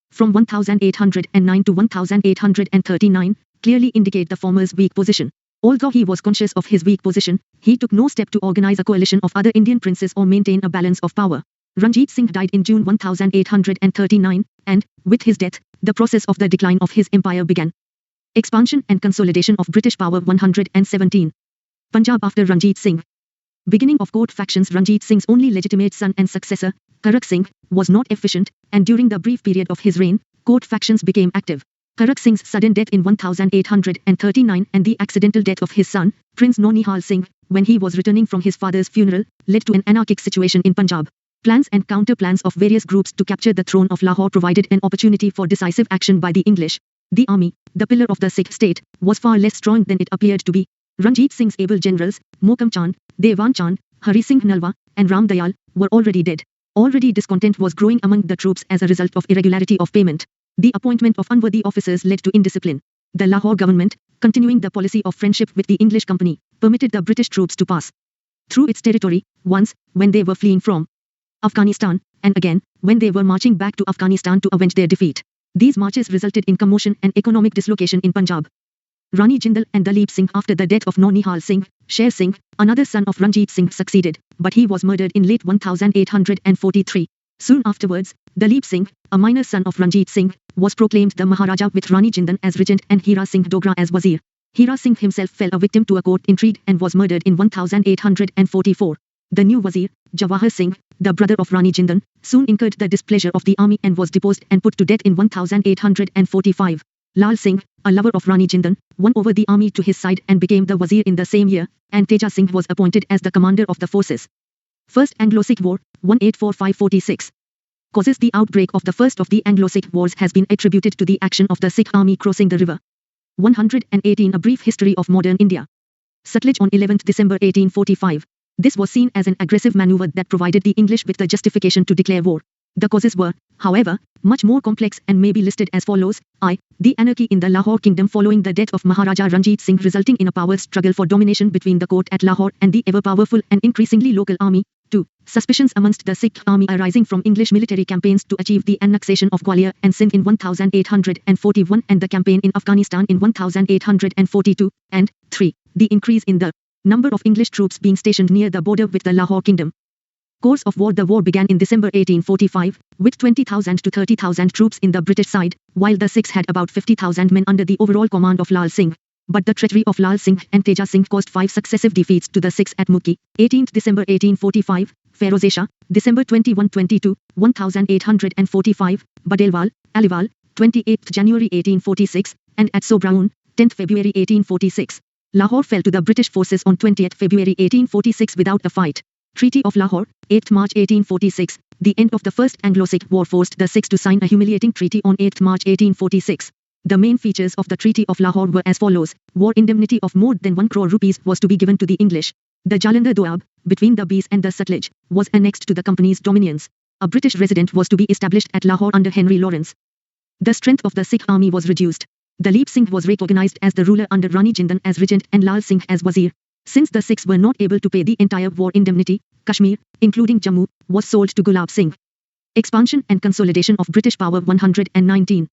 from 1809 to 1839 clearly indicate the former's weak position. Although he was conscious of his weak position, he took no step to organize a coalition of other Indian princes or maintain a balance of power. Ranjit Singh died in June 1839, and, with his death, the process of the decline of his empire began. Expansion and consolidation of British power. 117. Punjab after Ranjit Singh. Beginning of court factions. Ranjit Singh's only legitimate son and successor, Karak Singh, was not efficient, and during the brief period of his reign, court factions became active. Karak Singh's sudden death in 1839 and the accidental death of his son, Prince Naunihal Singh, when he was returning from his father's funeral, led to an anarchic situation in Punjab. Plans and counter-plans of various groups to capture the throne of Lahore provided an opportunity for decisive action by the English. The army, the pillar of the Sikh state, was far less strong than it appeared to be. Ranjit Singh's able generals, Mokam Chand, Devan Chand, Hari Singh Nalwa, and Ram Dayal, were already dead. Already discontent was growing among the troops as a result of irregularity of payment. The appointment of unworthy officers led to indiscipline. The Lahore government, continuing the policy of friendship with the English company, permitted the British troops to pass through its territory, once, when they were fleeing from Afghanistan, and again, when they were marching back to Afghanistan to avenge their defeat. These marches resulted in commotion and economic dislocation in Punjab. Rani Jindal and Dalip Singh. After the death of Naunihal Singh, Sher Singh, another son of Ranjit Singh, succeeded, but he was murdered in late 1843. Soon afterwards, Dalip Singh, a minor son of Ranjit Singh, was proclaimed the Maharaja with Rani Jindal as regent and Hira Singh Dogra as wazir. Hira Singh himself fell a victim to a court intrigue and was murdered in 1844. The new wazir, Jawahar Singh, the brother of Rani Jindal, soon incurred the displeasure of the army and was deposed and put to death in 1845. Lal Singh, a lover of Rani Jindal, won over the army to his side and became the wazir in the same year, and Teja Singh was appointed as the commander of the forces. First Anglo-Sikh War, 1845-46. Causes. The outbreak of the first of the Anglo-Sikh Wars has been attributed to the action of the Sikh army crossing the river. 118. A brief history of modern India. Sutlej on 11 December 1845. This was seen as an aggressive maneuver that provided the English with the justification to declare war. The causes were, however, much more complex and may be listed as follows. I. The anarchy in the Lahore kingdom following the death of Maharaja Ranjit Singh, resulting in a power struggle for domination between the court at Lahore and the ever-powerful and increasingly local army. 2. Suspicions amongst the Sikh army arising from English military campaigns to achieve the annexation of Gwalior and Sindh in 1841 and the campaign in Afghanistan in 1842. And 3. The increase in the number of English troops being stationed near the border with the Lahore kingdom. Course of war. The war began in December 1845, with 20,000 to 30,000 troops in the British side, while the Sikhs had about 50,000 men under the overall command of Lal Singh. But the treachery of Lal Singh and Teja Singh caused 5 successive defeats to the Sikhs at Mukki, 18th December 1845, Ferozesha, December 21-22, 1845, Badelwal, Aliwal, 28th January 1846, and at Sobraun, 10th February 1846. Lahore fell to the British forces on 20th February 1846 without a fight. Treaty of Lahore, 8th March 1846. The end of the First Anglo-Sikh War forced the Sikhs to sign a humiliating treaty on 8th March 1846. The main features of the Treaty of Lahore were as follows. War indemnity of more than 1 crore rupees was to be given to the English. The Jalandhar Doab, between the Bees and the Sutlej, was annexed to the company's dominions. A British resident was to be established at Lahore under Henry Lawrence. The strength of the Sikh army was reduced. Dalip Singh was recognized as the ruler under Rani Jindan as regent and Lal Singh as wazir. Since the Sikhs were not able to pay the entire war indemnity, Kashmir, including Jammu, was sold to Gulab Singh. Expansion and consolidation of British power 119.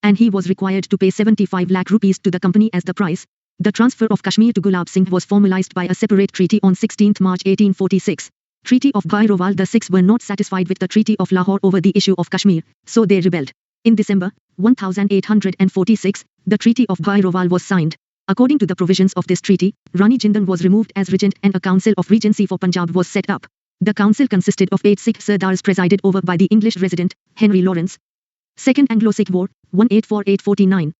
And he was required to pay 75 lakh rupees to the company as the price. The transfer of Kashmir to Gulab Singh was formalized by a separate treaty on 16th March 1846. Treaty of Bhairowal. The Sikhs were not satisfied with the Treaty of Lahore over the issue of Kashmir, so they rebelled. In December 1846, the Treaty of Bhairowal was signed. According to the provisions of this treaty, Rani Jindan was removed as regent and a council of regency for Punjab was set up. The council consisted of 8 Sikh Sardars presided over by the English resident, Henry Lawrence. Second Anglo-Sikh War, 1848-49.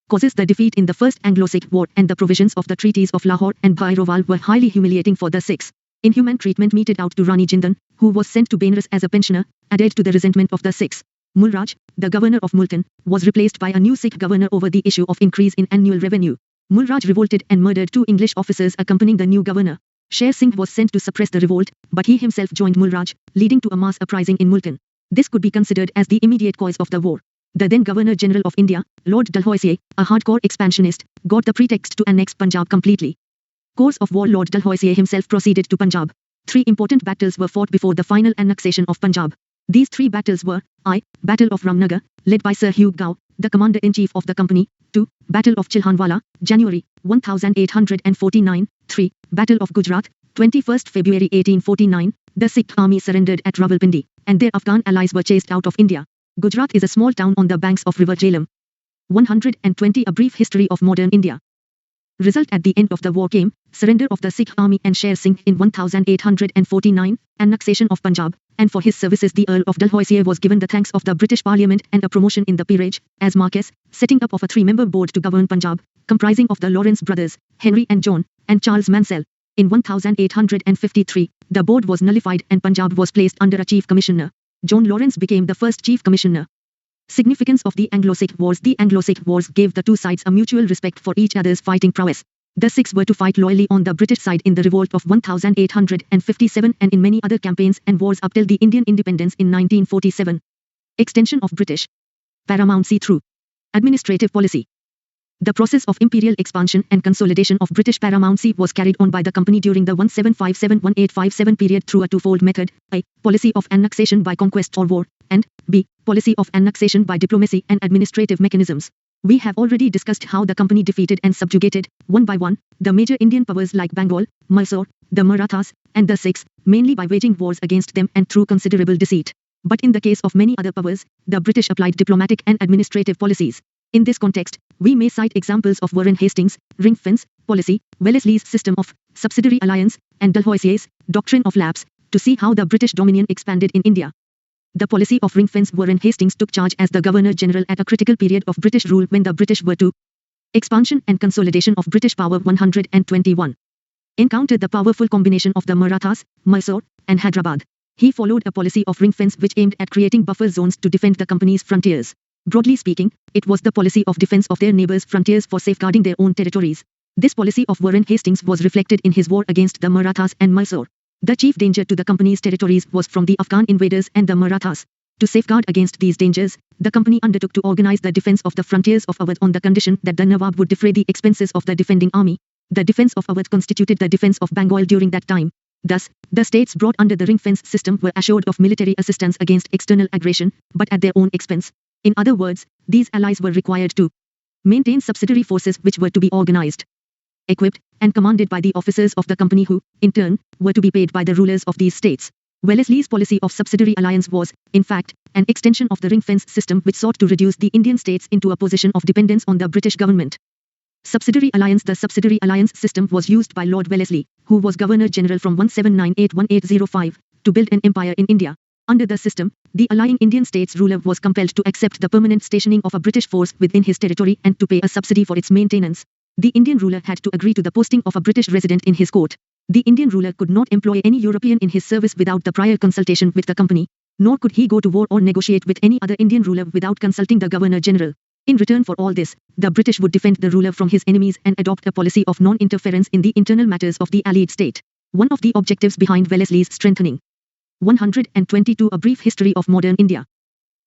Causes. The defeat in the First Anglo-Sikh War and the provisions of the treaties of Lahore and Bhairowal were highly humiliating for the Sikhs. Inhuman treatment meted out to Rani Jindan, who was sent to Benares as a pensioner, added to the resentment of the Sikhs. Mulraj, the governor of Multan, was replaced by a new Sikh governor over the issue of increase in annual revenue. Mulraj revolted and murdered 2 English officers accompanying the new governor. Sher Singh was sent to suppress the revolt, but he himself joined Mulraj, leading to a mass uprising in Multan. This could be considered as the immediate cause of the war. The then Governor-General of India, Lord Dalhousie, a hardcore expansionist, got the pretext to annex Punjab completely. Course of war. Lord Dalhousie himself proceeded to Punjab. 3 important battles were fought before the final annexation of Punjab. These 3 battles were: I. Battle of Ramnagar, led by Sir Hugh Gow, the commander-in-chief of the company. 2. Battle of Chilhanwala, January 1849. 3. Battle of Gujarat, 21st February 1849. The Sikh army surrendered at Rawalpindi, and their Afghan allies were chased out of India. Gujarat is a small town on the banks of River Jhelum. 120. A brief history of modern India. Result. At the end of the war came surrender of the Sikh army and Sher Singh in 1849, annexation of Punjab, and for his services the Earl of Dalhousie was given the thanks of the British Parliament and a promotion in the peerage, as Marquess, setting up of a 3-member board to govern Punjab, comprising of the Lawrence brothers, Henry and John, and Charles Mansell. In 1853, the board was nullified and Punjab was placed under a chief commissioner. John Lawrence became the first chief commissioner. Significance of the Anglo-Sikh Wars. The Anglo-Sikh Wars gave the 2 sides a mutual respect for each other's fighting prowess. The Sikhs were to fight loyally on the British side in the revolt of 1857 and in many other campaigns and wars up till the Indian independence in 1947. Extension of British paramountcy through administrative policy. The process of imperial expansion and consolidation of British paramountcy was carried on by the company during the 1757-1857 period through a 2-fold method: A. Policy of annexation by conquest or war, and B. Policy of annexation by diplomacy and administrative mechanisms. We have already discussed how the company defeated and subjugated, one by one, the major Indian powers like Bengal, Mysore, the Marathas, and the Sikhs, mainly by waging wars against them and through considerable deceit. But in the case of many other powers, the British applied diplomatic and administrative policies. In this context, we may cite examples of Warren Hastings' ring fence policy, Wellesley's system of subsidiary alliance, and Dalhousie's doctrine of lapse, to see how the British dominion expanded in India. The policy of ring fence. Warren Hastings took charge as the Governor-General at a critical period of British rule when the British were to expansion and consolidation of British power 121. Encountered the powerful combination of the Marathas, Mysore, and Hyderabad. He followed a policy of ring fence which aimed at creating buffer zones to defend the company's frontiers. Broadly speaking, it was the policy of defense of their neighbors' frontiers for safeguarding their own territories. This policy of Warren Hastings was reflected in his war against the Marathas and Mysore. The chief danger to the company's territories was from the Afghan invaders and the Marathas. To safeguard against these dangers, the company undertook to organize the defense of the frontiers of Awadh on the condition that the Nawab would defray the expenses of the defending army. The defense of Awadh constituted the defense of Bengal during that time. Thus, the states brought under the ring fence system were assured of military assistance against external aggression, but at their own expense. In other words, these allies were required to maintain subsidiary forces which were to be organized, equipped, and commanded by the officers of the company who, in turn, were to be paid by the rulers of these states. Wellesley's policy of subsidiary alliance was, in fact, an extension of the ring fence system which sought to reduce the Indian states into a position of dependence on the British government. Subsidiary alliance. The subsidiary alliance system was used by Lord Wellesley, who was Governor-General from 1798-1805, to build an empire in India. Under the system, the allying Indian states ruler was compelled to accept the permanent stationing of a British force within his territory and to pay a subsidy for its maintenance. The Indian ruler had to agree to the posting of a British resident in his court. The Indian ruler could not employ any European in his service without the prior consultation with the company, nor could he go to war or negotiate with any other Indian ruler without consulting the Governor-General. In return for all this, the British would defend the ruler from his enemies and adopt a policy of non-interference in the internal matters of the allied state. One of the objectives behind Wellesley's strengthening. 122. A brief history of modern India.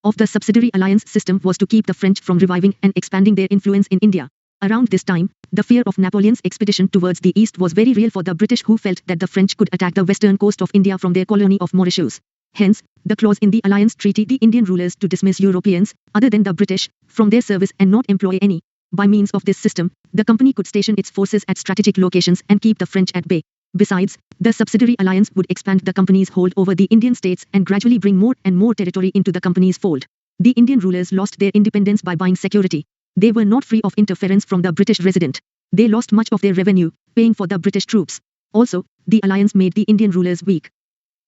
Of the subsidiary alliance system was to keep the French from reviving and expanding their influence in India. Around this time, the fear of Napoleon's expedition towards the east was very real for the British, who felt that the French could attack the western coast of India from their colony of Mauritius. Hence, the clause in the alliance treaty the Indian rulers to dismiss Europeans, other than the British, from their service and not employ any. By means of this system, the company could station its forces at strategic locations and keep the French at bay. Besides, the subsidiary alliance would expand the company's hold over the Indian states and gradually bring more and more territory into the company's fold. The Indian rulers lost their independence by buying security. They were not free of interference from the British resident. They lost much of their revenue, paying for the British troops. Also, the alliance made the Indian rulers weak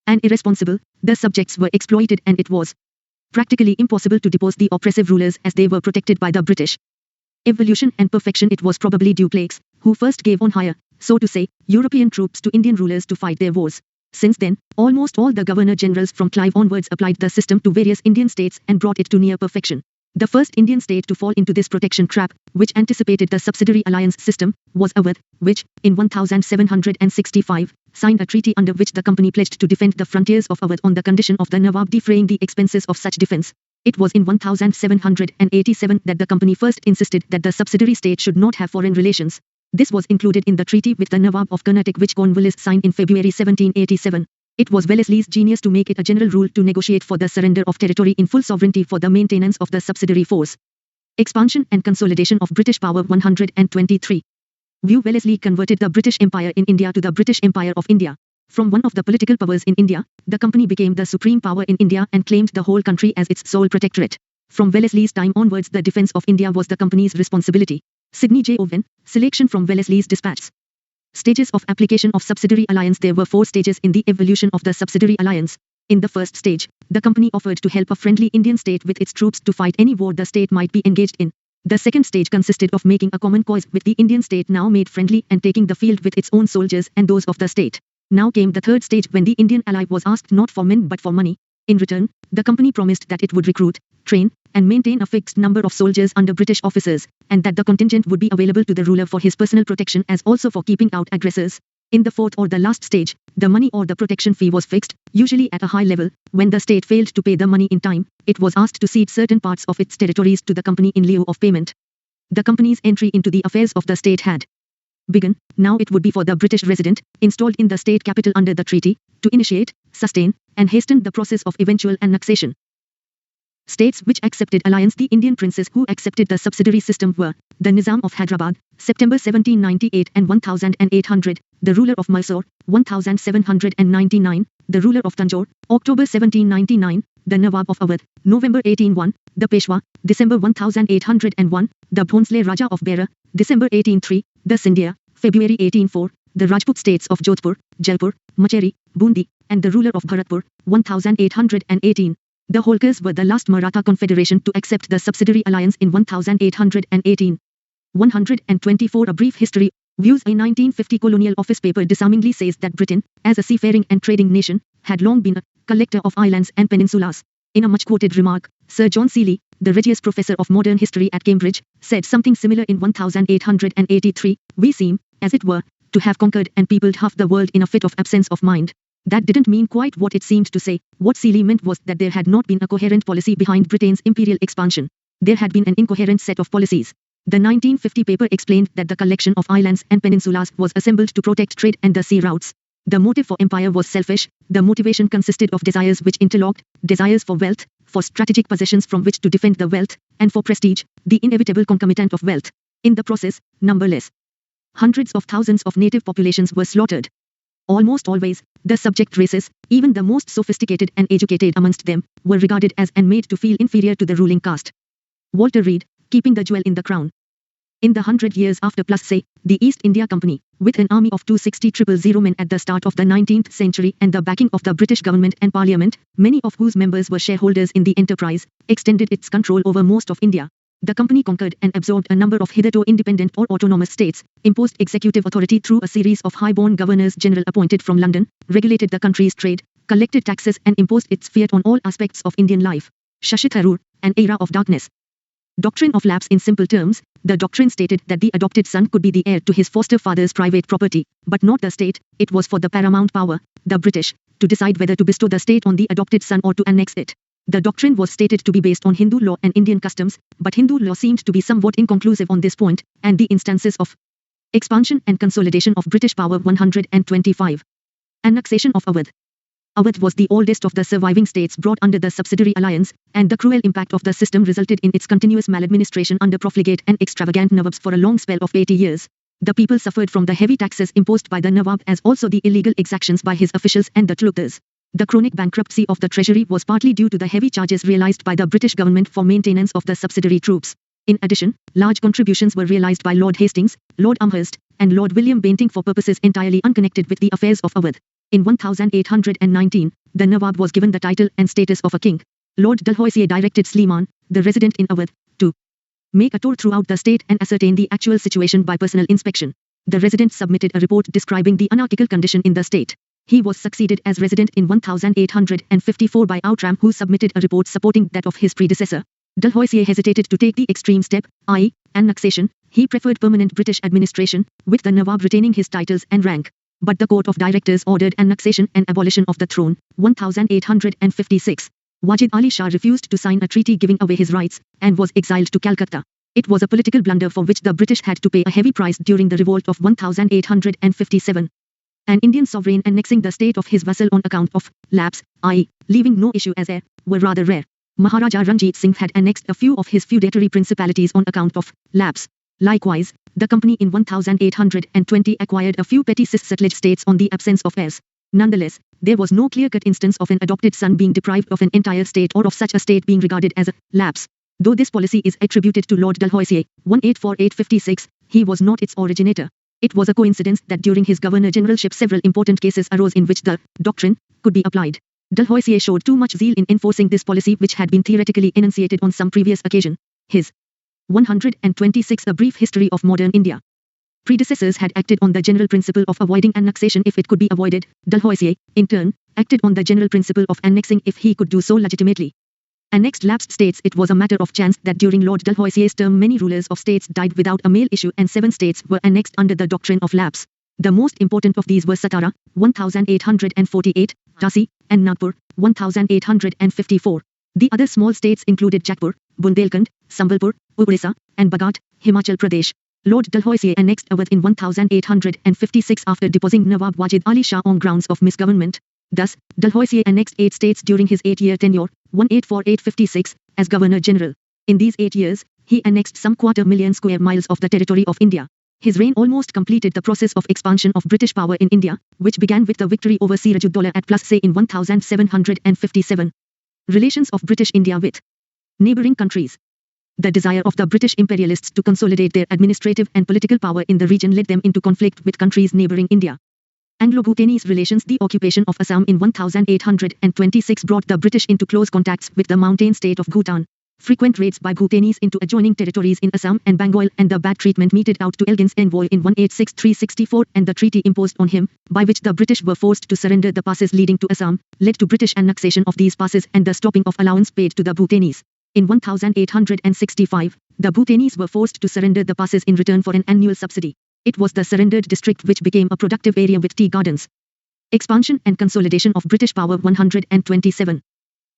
and irresponsible. The subjects were exploited and it was practically impossible to depose the oppressive rulers as they were protected by the British. Evolution and perfection. It was probably Dupleix who first gave on hire, so to say, European troops to Indian rulers to fight their wars. Since then, almost all the governor-generals from Clive onwards applied the system to various Indian states and brought it to near perfection. The first Indian state to fall into this protection trap, which anticipated the subsidiary alliance system, was Awadh, which, in 1765, signed a treaty under which the company pledged to defend the frontiers of Awadh on the condition of the Nawab defraying the expenses of such defense. It was in 1787 that the company first insisted that the subsidiary state should not have foreign relations. This was included in the treaty with the Nawab of Karnataka which Cornwallis signed in February 1787. It was Wellesley's genius to make it a general rule to negotiate for the surrender of territory in full sovereignty for the maintenance of the subsidiary force. Expansion and consolidation of British power. 123. View. Wellesley converted the British Empire in India to the British Empire of India. From one of the political powers in India, the company became the supreme power in India and claimed the whole country as its sole protectorate. From Wellesley's time onwards, the defense of India was the company's responsibility. Sidney J. Owen, selection from Wellesley's dispatches. Stages of application of subsidiary alliance. There were 4 stages in the evolution of the subsidiary alliance. In the first stage, the company offered to help a friendly Indian state with its troops to fight any war the state might be engaged in. The second stage consisted of making a common cause with the Indian state now made friendly and taking the field with its own soldiers and those of the state. Now came the third stage when the Indian ally was asked not for men but for money. In return, the company promised that it would recruit, train, and maintain a fixed number of soldiers under British officers, and that the contingent would be available to the ruler for his personal protection as also for keeping out aggressors. In the fourth or the last stage, the money or the protection fee was fixed, usually at a high level. When the state failed to pay the money in time, it was asked to cede certain parts of its territories to the company in lieu of payment. The company's entry into the affairs of the state had begun. Now it would be for the British resident, installed in the state capital under the treaty, to initiate, sustain, and hasten the process of eventual annexation. States which accepted alliance. The Indian princes who accepted the subsidiary system were the Nizam of Hyderabad, September 1798 and 1800, the ruler of Mysore, 1799, the ruler of Tanjore, October 1799, the Nawab of Awadh, November 1801, the Peshwa, December 1801, the Bhonsle Raja of Berar, December 1803, the Scindia, February 1804, the Rajput states of Jodhpur, Jaipur, Macheri, Bundi, and the ruler of Bharatpur, 1818. The Holkars were the last Maratha confederation to accept the subsidiary alliance in 1818. 124. A brief history. Views. A 1950 colonial office paper disarmingly says that Britain, as a seafaring and trading nation, had long been a collector of islands and peninsulas. In a much-quoted remark, Sir John Seeley, the Regius Professor of Modern History at Cambridge, said something similar in 1883. We seem, as it were, to have conquered and peopled half the world in a fit of absence of mind. That didn't mean quite what it seemed to say. What Seeley meant was that there had not been a coherent policy behind Britain's imperial expansion. There had been an incoherent set of policies. The 1950 paper explained that the collection of islands and peninsulas was assembled to protect trade and the sea routes. The motive for empire was selfish. The motivation consisted of desires which interlocked, desires for wealth, for strategic possessions from which to defend the wealth, and for prestige, the inevitable concomitant of wealth. In the process, numberless hundreds of thousands of native populations were slaughtered. Almost always, the subject races, even the most sophisticated and educated amongst them, were regarded as and made to feel inferior to the ruling caste. Walter Reed, keeping the jewel in the crown. In the 100 years after say, the East India Company, with an army of 260,000 men at the start of the 19th century and the backing of the British government and parliament, many of whose members were shareholders in the enterprise, extended its control over most of India. The company conquered and absorbed a number of hitherto independent or autonomous states, imposed executive authority through a series of high-born governors general appointed from London, regulated the country's trade, collected taxes and imposed its fiat on all aspects of Indian life. Shashi Tharoor, An Era of Darkness. Doctrine of lapse. In simple terms, the doctrine stated that the adopted son could be the heir to his foster father's private property, but not the state. It was for the paramount power, the British, to decide whether to bestow the state on the adopted son or to annex it. The doctrine was stated to be based on Hindu law and Indian customs, but Hindu law seemed to be somewhat inconclusive on this point, and the instances of expansion and consolidation of British power 125. Annexation of Awadh. Awadh was the oldest of the surviving states brought under the subsidiary alliance, and the cruel impact of the system resulted in its continuous maladministration under profligate and extravagant Nawabs for a long spell of 80 years. The people suffered from the heavy taxes imposed by the Nawab as also the illegal exactions by his officials and the Tuluktars. The chronic bankruptcy of the treasury was partly due to the heavy charges realized by the British government for maintenance of the subsidiary troops. In addition, large contributions were realized by Lord Hastings, Lord Amherst, and Lord William Bentinck for purposes entirely unconnected with the affairs of Awadh. In 1819, the Nawab was given the title and status of a king. Lord Dalhousie directed Sleeman, the resident in Awadh, to make a tour throughout the state and ascertain the actual situation by personal inspection. The resident submitted a report describing the anarchical condition in the state. He was succeeded as resident in 1854 by Outram, who submitted a report supporting that of his predecessor. Dalhousie hesitated to take the extreme step, i.e., annexation. He preferred permanent British administration, with the Nawab retaining his titles and rank. But the Court of Directors ordered annexation and abolition of the throne. 1856. Wajid Ali Shah refused to sign a treaty giving away his rights, and was exiled to Calcutta. It was a political blunder for which the British had to pay a heavy price during the revolt of 1857. An Indian sovereign annexing the state of his vassal on account of lapse, i.e., leaving no issue as heir, were rather rare. Maharaja Ranjit Singh had annexed a few of his feudatory principalities on account of lapse. Likewise, the company in 1820 acquired a few petty cis-settled states on the absence of heirs. Nonetheless, there was no clear-cut instance of an adopted son being deprived of an entire state or of such a state being regarded as a lapse. Though this policy is attributed to Lord Dalhousie, 1848-56, he was not its originator. It was a coincidence that during his governor-generalship several important cases arose in which the doctrine could be applied. Dalhousie showed too much zeal in enforcing this policy which had been theoretically enunciated on some previous occasion. His 126 A Brief History of Modern India. Predecessors had acted on the general principle of avoiding annexation if it could be avoided. Dalhousie, in turn, acted on the general principle of annexing if he could do so legitimately. Annexed lapsed states. It was a matter of chance that during Lord Dalhousie's term many rulers of states died without a male issue and 7 states were annexed under the doctrine of lapse. The most important of these were Satara, 1848, Jhansi, and Nagpur, 1854. The other small states included Jodhpur, Bundelkhand, Sambalpur, Orissa, and Baghat, Himachal Pradesh. Lord Dalhousie annexed Awadh in 1856 after deposing Nawab Wajid Ali Shah on grounds of misgovernment. Thus, Dalhousie annexed 8 states during his 8-year tenure, 1848-56, as Governor-General. In these 8 years, he annexed some 250,000 square miles of the territory of India. His reign almost completed the process of expansion of British power in India, which began with the victory over Siraj-ud-Daulah at Plassey in 1757. Relations of British India with neighbouring countries. The desire of the British imperialists to consolidate their administrative and political power in the region led them into conflict with countries neighbouring India. Anglo-Bhutanese relations. The occupation of Assam in 1826 brought the British into close contacts with the mountain state of Bhutan. Frequent raids by Bhutanese into adjoining territories in Assam and Bengal and the bad treatment meted out to Elgin's envoy in 1863-64 and the treaty imposed on him, by which the British were forced to surrender the passes leading to Assam, led to British annexation of these passes and the stopping of allowance paid to the Bhutanese. In 1865, the Bhutanese were forced to surrender the passes in return for an annual subsidy. It was the surrendered district which became a productive area with tea gardens. Expansion and consolidation of British power 127.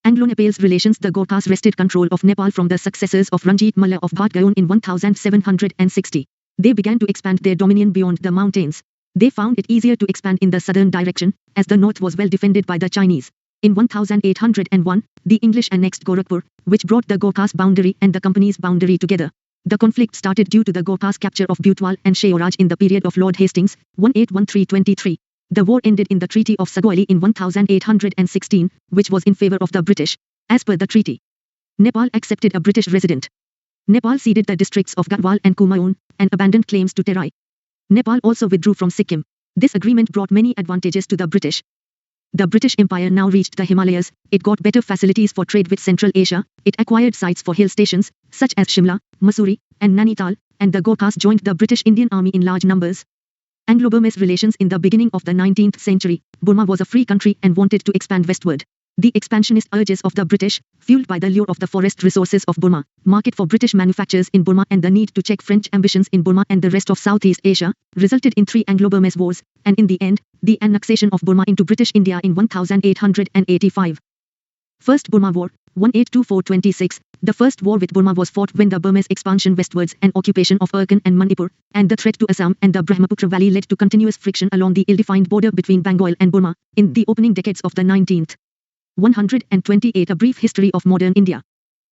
Anglo-Nepal's relations. The Gorkhas wrested control of Nepal from the successors of Ranjit Malla of Bhatgaon in 1760. They began to expand their dominion beyond the mountains. They found it easier to expand in the southern direction, as the north was well defended by the Chinese. In 1801, the English annexed Gorakhpur, which brought the Gorkhas' boundary and the company's boundary together. The conflict started due to the Gorkhas' capture of Butwal and Sheoraj in the period of Lord Hastings, 1813-23. The war ended in the Treaty of Sagoili in 1816, which was in favor of the British. As per the treaty, Nepal accepted a British resident. Nepal ceded the districts of Garhwal and Kumaon, and abandoned claims to Terai. Nepal also withdrew from Sikkim. This agreement brought many advantages to the British. The British Empire now reached the Himalayas. It got better facilities for trade with Central Asia. It acquired sites for hill stations, such as Shimla, Mussoorie, and Nainital, and the Gorkhas joined the British Indian Army in large numbers. Anglo-Burmese relations. In the beginning of the 19th century, Burma was a free country and wanted to expand westward. The expansionist urges of the British, fueled by the lure of the forest resources of Burma, market for British manufactures in Burma and the need to check French ambitions in Burma and the rest of Southeast Asia, resulted in 3 Anglo-Burmese wars, and in the end, the annexation of Burma into British India in 1885. First Burma War, 1824-26. The first war with Burma was fought when the Burmese expansion westwards and occupation of Arakan and Manipur, and the threat to Assam and the Brahmaputra Valley led to continuous friction along the ill-defined border between Bengal and Burma, in the opening decades of the 19th. 128. A brief history of modern India.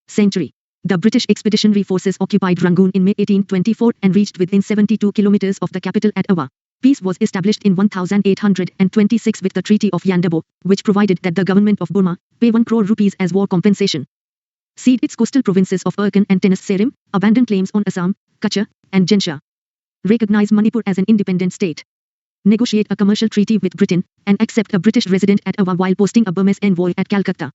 Century. The British expeditionary forces occupied Rangoon in May 1824 and reached within 72 kilometers of the capital at Awa. Peace was established in 1826 with the Treaty of Yandabo, which provided that the government of Burma pay 1 crore rupees as war compensation. Cede its coastal provinces of Arakan and Tenas Serim, abandon claims on Assam, Kutch, and Jensha. Recognize Manipur as an independent state. Negotiate a commercial treaty with Britain, and accept a British resident at Awa while posting a Burmese envoy at Calcutta.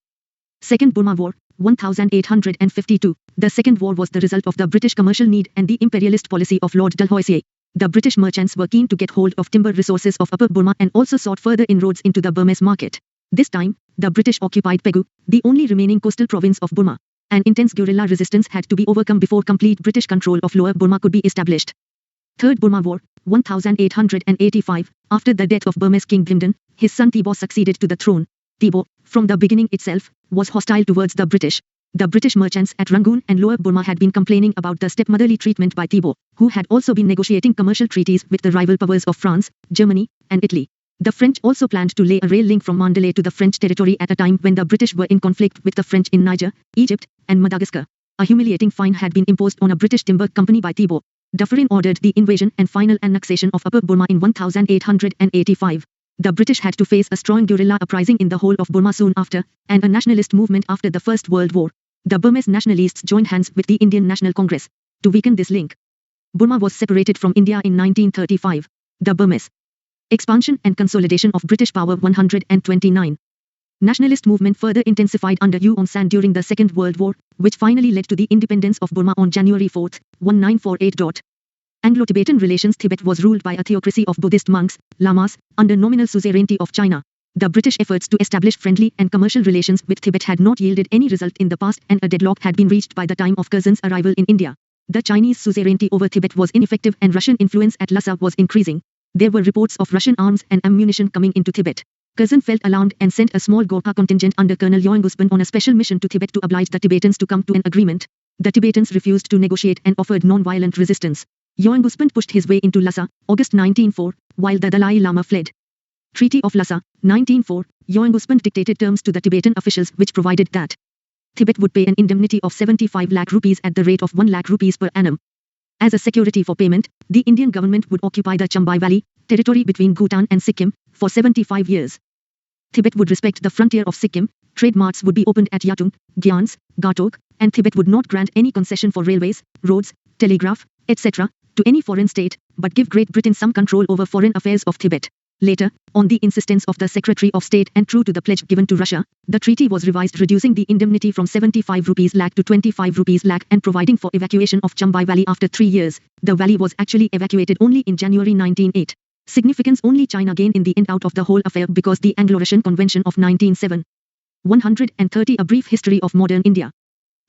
Second Burma War, 1852. The Second War was the result of the British commercial need and the imperialist policy of Lord Dalhousie. The British merchants were keen to get hold of timber resources of Upper Burma and also sought further inroads into the Burmese market. This time, the British occupied Pegu, the only remaining coastal province of Burma. An intense guerrilla resistance had to be overcome before complete British control of Lower Burma could be established. Third Burma War, 1885. After the death of Burmese King Bhimden, his son Thibaw succeeded to the throne. Thibaw, from the beginning itself, was hostile towards the British. The British merchants at Rangoon and Lower Burma had been complaining about the stepmotherly treatment by Thibaw, who had also been negotiating commercial treaties with the rival powers of France, Germany, and Italy. The French also planned to lay a rail link from Mandalay to the French territory at a time when the British were in conflict with the French in Niger, Egypt, and Madagascar. A humiliating fine had been imposed on a British timber company by Thibaw. Dufferin ordered the invasion and final annexation of Upper Burma in 1885. The British had to face a strong guerrilla uprising in the whole of Burma soon after, and a nationalist movement after the First World War. The Burmese nationalists joined hands with the Indian National Congress to weaken this link. Burma was separated from India in 1935. The Burmese expansion and consolidation of British power 129. Nationalist movement further intensified under Eu Aung San during the Second World War, which finally led to the independence of Burma on January 4, 1948. Anglo-Tibetan relations. Tibet was ruled by a theocracy of Buddhist monks, lamas, under nominal suzerainty of China. The British efforts to establish friendly and commercial relations with Tibet had not yielded any result in the past, and a deadlock had been reached by the time of Curzon's arrival in India. The Chinese suzerainty over Tibet was ineffective and Russian influence at Lhasa was increasing. There were reports of Russian arms and ammunition coming into Tibet. Curzon felt alarmed and sent a small Gorkha contingent under Colonel Yoinguspan on a special mission to Tibet to oblige the Tibetans to come to an agreement. The Tibetans refused to negotiate and offered non-violent resistance. Yoinguspan pushed his way into Lhasa, August 1904, while the Dalai Lama fled. Treaty of Lhasa, 1904, Yoinguspan dictated terms to the Tibetan officials which provided that Tibet would pay an indemnity of 75 lakh rupees at the rate of 1 lakh rupees per annum. As a security for payment, the Indian government would occupy the Chambai Valley, territory between Bhutan and Sikkim, for 75 years. Tibet would respect the frontier of Sikkim, trade marts would be opened at Yatung, Gyans, Gatok, and Tibet would not grant any concession for railways, roads, telegraph, etc., to any foreign state, but give Great Britain some control over foreign affairs of Tibet. Later, on the insistence of the Secretary of State and true to the pledge given to Russia, the treaty was revised, reducing the indemnity from 75 rupees lakh to 25 rupees lakh and providing for evacuation of Chambai Valley after 3 years. The valley was actually evacuated only in January 1908. Significance. Only China gained in the end out of the whole affair because the Anglo-Russian Convention of 1907. 130. A brief history of modern India.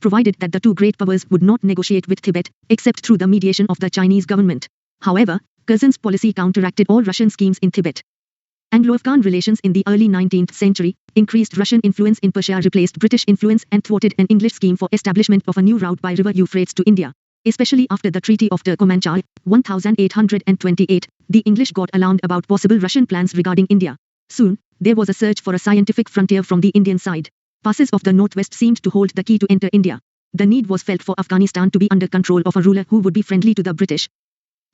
Provided that the two great powers would not negotiate with Tibet, except through the mediation of the Chinese government. However, Curzon's policy counteracted all Russian schemes in Tibet. Anglo-Afghan relations in the early 19th century, increased Russian influence in Persia replaced British influence and thwarted an English scheme for establishment of a new route by river Euphrates to India. Especially after the Treaty of Turcomanchai, 1828, the English got alarmed about possible Russian plans regarding India. Soon, there was a search for a scientific frontier from the Indian side. Passes of the northwest seemed to hold the key to enter India. The need was felt for Afghanistan to be under control of a ruler who would be friendly to the British.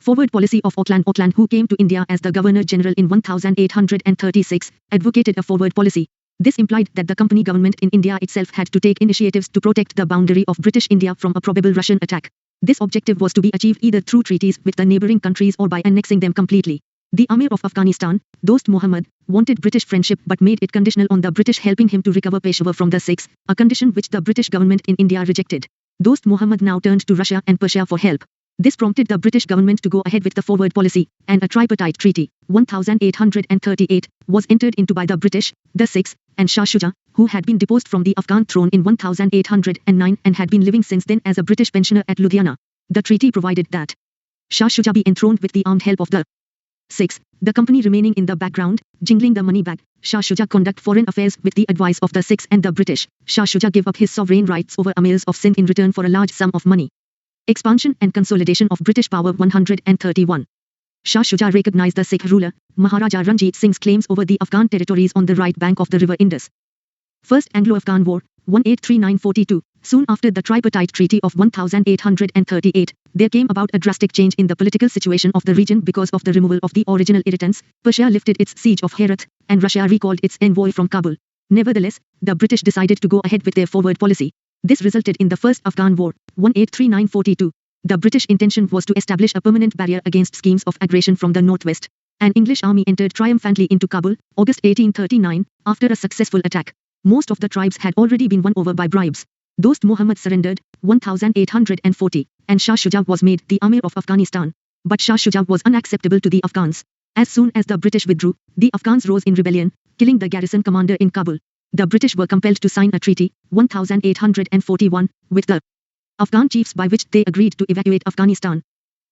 Forward policy of Auckland, who came to India as the Governor-General in 1836, advocated a forward policy. This implied that the company government in India itself had to take initiatives to protect the boundary of British India from a probable Russian attack. This objective was to be achieved either through treaties with the neighboring countries or by annexing them completely. The Amir of Afghanistan, Dost Muhammad, wanted British friendship but made it conditional on the British helping him to recover Peshawar from the Sikhs, a condition which the British government in India rejected. Dost Muhammad now turned to Russia and Persia for help. This prompted the British government to go ahead with the forward policy, and a tripartite treaty, 1838, was entered into by the British, the Sikhs, and Shah Shuja, who had been deposed from the Afghan throne in 1809 and had been living since then as a British pensioner at Ludhiana. The treaty provided that Shah Shuja be enthroned with the armed help of the Sikhs, the company remaining in the background, jingling the money bag. Shah Shuja conduct foreign affairs with the advice of the Sikhs and the British. Shah Shuja give up his sovereign rights over Amirs of Sindh in return for a large sum of money. Expansion and consolidation of British power 131. Shah Shuja recognized the Sikh ruler, Maharaja Ranjit Singh's claims over the Afghan territories on the right bank of the river Indus. First Anglo-Afghan War, 1839-42. Soon after the tripartite treaty of 1838, there came about a drastic change in the political situation of the region because of the removal of the original irritants. Persia lifted its siege of Herat, and Russia recalled its envoy from Kabul. Nevertheless, the British decided to go ahead with their forward policy. This resulted in the First Afghan War, 1839-42. The British intention was to establish a permanent barrier against schemes of aggression from the northwest. An English army entered triumphantly into Kabul, August 1839, after a successful attack. Most of the tribes had already been won over by bribes. Dost Muhammad surrendered, 1840, and Shah Shuja was made the Amir of Afghanistan. But Shah Shuja was unacceptable to the Afghans. As soon as the British withdrew, the Afghans rose in rebellion, killing the garrison commander in Kabul. The British were compelled to sign a treaty, 1841, with the Afghan chiefs by which they agreed to evacuate Afghanistan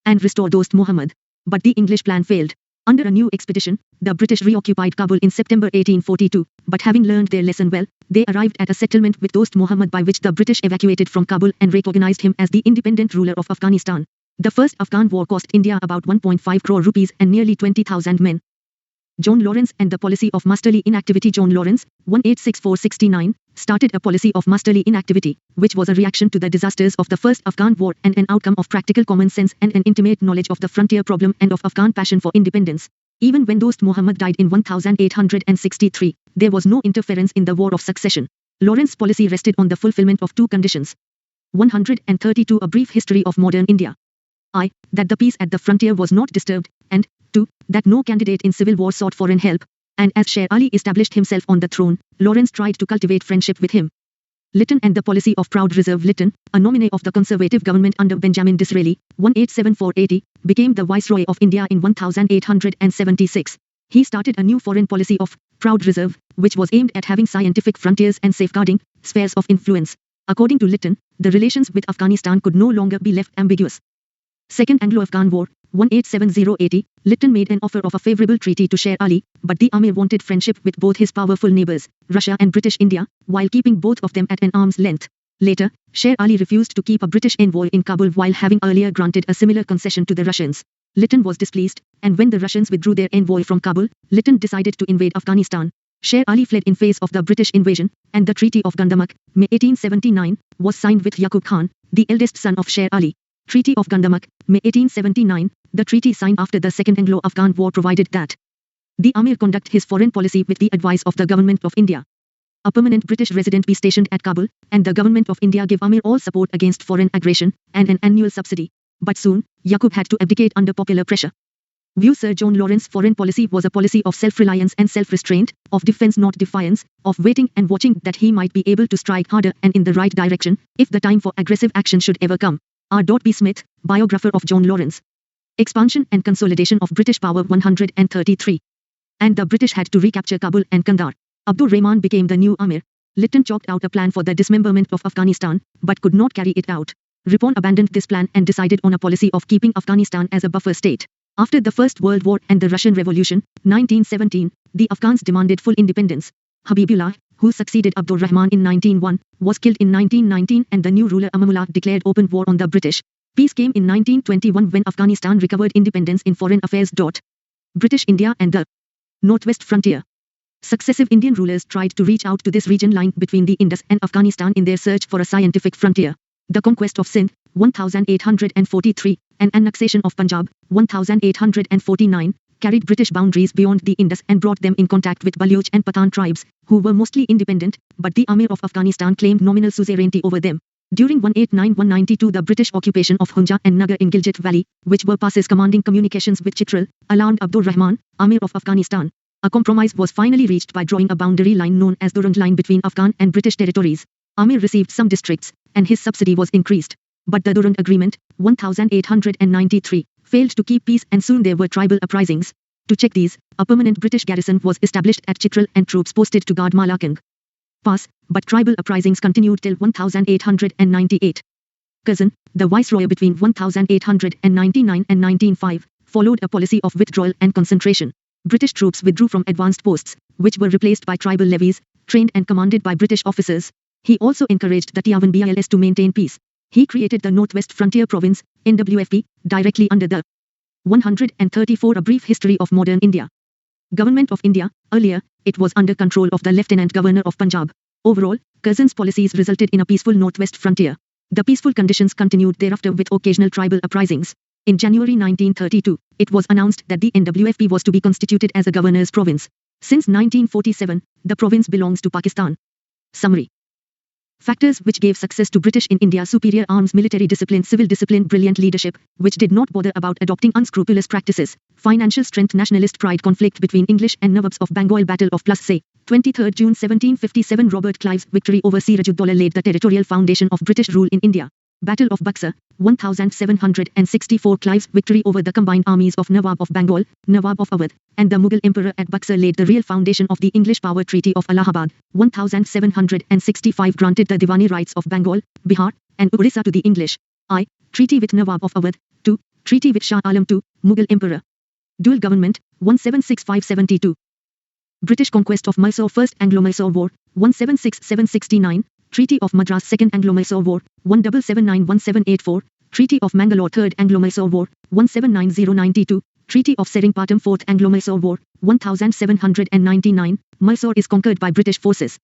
and restore Dost Muhammad. But the English plan failed. Under a new expedition, the British reoccupied Kabul in September 1842, but having learned their lesson well, they arrived at a settlement with Dost Muhammad by which the British evacuated from Kabul and recognized him as the independent ruler of Afghanistan. The First Afghan War cost India about 1.5 crore rupees and nearly 20,000 men. John Lawrence and the policy of masterly inactivity. John Lawrence, 1864-69, started a policy of masterly inactivity, which was a reaction to the disasters of the First Afghan War and an outcome of practical common sense and an intimate knowledge of the frontier problem and of Afghan passion for independence. Even when Dost Muhammad died in 1863, there was no interference in the War of Succession. Lawrence's policy rested on the fulfillment of two conditions. 132 A brief history of modern India. I. That the peace at the frontier was not disturbed, and 2. That no candidate in civil war sought foreign help. And as Sher Ali established himself on the throne, Lawrence tried to cultivate friendship with him. Lytton and the policy of Proud Reserve. Lytton, a nominee of the Conservative government under Benjamin Disraeli, 1874-80, became the Viceroy of India in 1876. He started a new foreign policy of Proud Reserve, which was aimed at having scientific frontiers and safeguarding spheres of influence. According to Lytton, the relations with Afghanistan could no longer be left ambiguous. Second Anglo-Afghan War, 1870-80, Lytton made an offer of a favorable treaty to Sher Ali, but the Amir wanted friendship with both his powerful neighbors, Russia and British India, while keeping both of them at an arm's length. Later, Sher Ali refused to keep a British envoy in Kabul while having earlier granted a similar concession to the Russians. Lytton was displeased, and when the Russians withdrew their envoy from Kabul, Lytton decided to invade Afghanistan. Sher Ali fled in face of the British invasion, and the Treaty of Gandamak, May 1879, was signed with Yaqub Khan, the eldest son of Sher Ali. Treaty of Gandamak, May 1879, the treaty signed after the Second Anglo-Afghan War provided that the Amir conduct his foreign policy with the advice of the Government of India. A permanent British resident be stationed at Kabul, and the Government of India give Amir all support against foreign aggression, and an annual subsidy. But soon, Yaqub had to abdicate under popular pressure. View Sir John Lawrence's foreign policy was a policy of self-reliance and self-restraint, of defense not defiance, of waiting and watching that he might be able to strike harder and in the right direction, if the time for aggressive action should ever come. R. B. Smith, biographer of John Lawrence. Expansion and consolidation of British power 133. And the British had to recapture Kabul and Kandahar. Abdur Rahman became the new Amir. Lytton chalked out a plan for the dismemberment of Afghanistan, but could not carry it out. Ripon abandoned this plan and decided on a policy of keeping Afghanistan as a buffer state. After the First World War and the Russian Revolution, 1917, The Afghans demanded full independence. Habibullah, who succeeded Abdur Rahman in 1901, was killed in 1919 and the new ruler Amamullah declared open war on the British. Peace came in 1921 when Afghanistan recovered independence in foreign affairs. British India and the Northwest Frontier. Successive Indian rulers tried to reach out to this region lying between the Indus and Afghanistan in their search for a scientific frontier. The conquest of Sindh, 1843, and annexation of Punjab, 1849, carried British boundaries beyond the Indus and brought them in contact with Baloch and Pathan tribes, who were mostly independent, but the Amir of Afghanistan claimed nominal suzerainty over them. During 1891-92 the British occupation of Hunja and Nagar in Gilgit Valley, which were passes commanding communications with Chitral, alarmed Abdur Rahman, Amir of Afghanistan. A compromise was finally reached by drawing a boundary line known as the Durand Line between Afghan and British territories. Amir received some districts, and his subsidy was increased. But the Durand Agreement, 1893, failed to keep peace and soon there were tribal uprisings. To check these, a permanent British garrison was established at Chitral and troops posted to guard Malakand Pass, but tribal uprisings continued till 1898. Curzon, the viceroy between 1899 and 1905, followed a policy of withdrawal and concentration. British troops withdrew from advanced posts, which were replaced by tribal levies, trained and commanded by British officers. He also encouraged the Tiawan Bils to maintain peace. He created the Northwest Frontier Province, NWFP, directly under the 134 A Brief History of Modern India. Government of India. Earlier, it was under control of the Lieutenant Governor of Punjab. Overall, Curzon's policies resulted in a peaceful Northwest Frontier. The peaceful conditions continued thereafter with occasional tribal uprisings. In January 1932, it was announced that the NWFP was to be constituted as a governor's province. Since 1947, the province belongs to Pakistan. Summary. Factors which gave success to British in India: superior arms, military discipline, civil discipline, brilliant leadership, which did not bother about adopting unscrupulous practices, financial strength, nationalist pride, conflict between English and Nawabs of Bengal, Battle of Plassey, 23 June 1757, Robert Clive's victory over Sirajuddaulah laid the territorial foundation of British rule in India. Battle of Buxar, 1764, Clive's victory over the combined armies of Nawab of Bengal, Nawab of Awadh, and the Mughal emperor at Buxar laid the real foundation of the English power. Treaty of Allahabad, 1765, granted the Diwani rights of Bengal, Bihar, and Orissa to the English. Treaty with Nawab of Awadh. 2. Treaty with Shah Alam II, Mughal emperor. Dual government, 1765-72. British conquest of Mysore, First Anglo-Mysore War, 1767-69. Treaty of Madras, Second Anglo-Mysore War, 1779-1784, Treaty of Mangalore, Third Anglo-Mysore War, 1790-92, Treaty of Seringapatam, Fourth Anglo-Mysore War, 1799, Mysore is conquered by British forces.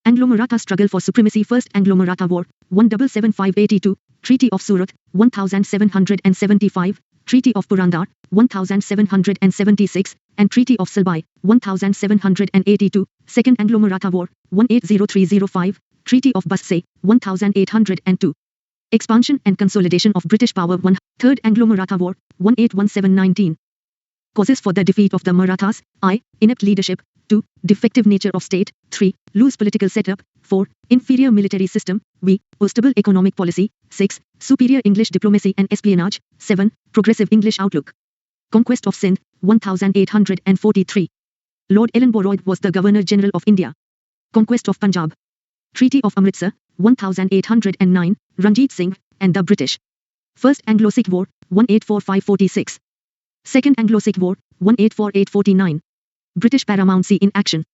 Anglo-Maratha struggle for supremacy, First Anglo-Maratha War, 1775-82, Treaty of Surat, 1775, Treaty of Purandar, 1776, and Treaty of Salbai, 1782, Second Anglo-Maratha War, 1803-05, Treaty of Bassein, 1802. Expansion and consolidation of British power. 1. Third Anglo-Maratha War, 1817-19. Causes for the defeat of the Marathas: inept leadership. 2. Defective nature of state. 3. Loose political setup. 4. Inferior military system. Unstable economic policy. 6. Superior English diplomacy and espionage. 7. Progressive English outlook. Conquest of Sindh, 1843. Lord Ellenborough was the Governor-General of India. Conquest of Punjab. Treaty of Amritsar, 1809, Ranjit Singh, and the British. First Anglo-Sikh War, 1845-46. Second Anglo-Sikh War, 1848-49. British paramountcy in action.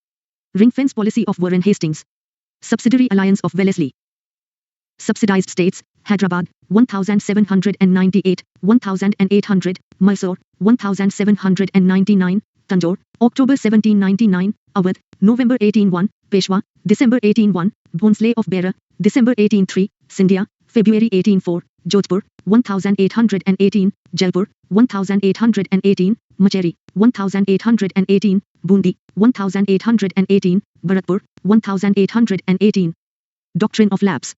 Ring-fence policy of Warren Hastings. Subsidiary alliance of Wellesley. Subsidized states: Hyderabad, 1798, 1800, Mysore, 1799, Tanjore, October 1799, Awadh, November 1801, Peshwa, December 1801, Bhonsle of Bearer, December 1803, Scindia, February 1804, Jodhpur, 1818, Jaipur, 1818, Macheri, 1818, Bundi, 1818, Bharatpur, 1818. Doctrine of lapse.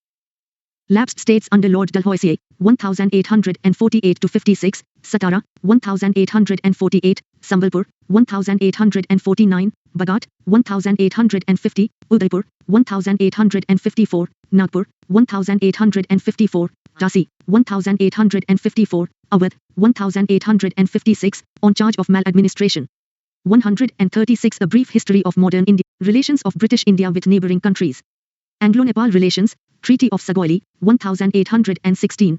Lapsed states under Lord Dalhousie, 1848-56, Satara, 1848, Sambalpur, 1849, Bhagat, 1850, Udaipur, 1854, Nagpur, 1854, Jhansi, 1854, Awadh, 1856, on charge of maladministration. 136 A Brief History of Modern India. Relations of British India with neighbouring countries. Anglo-Nepal relations, Treaty of Sagoili, 1816.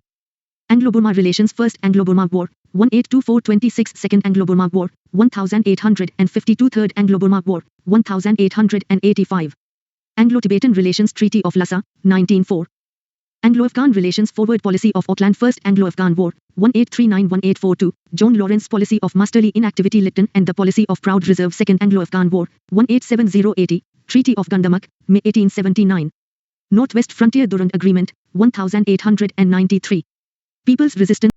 Anglo-Burma relations, First Anglo-Burma War, 1824-26 Second Anglo-Burma War, 1852 Third Anglo-Burma War, 1885. Anglo-Tibetan Relations Treaty of Lhasa, 1904. Anglo-Afghan Relations Forward Policy of Auckland First Anglo-Afghan War, 1839-1842, John Lawrence Policy of Masterly Inactivity Lytton and the Policy of Proud Reserve Second Anglo-Afghan War, 1870-80, Treaty of Gandamak, May 1879. Northwest Frontier Durand Agreement, 1893. People's Resistance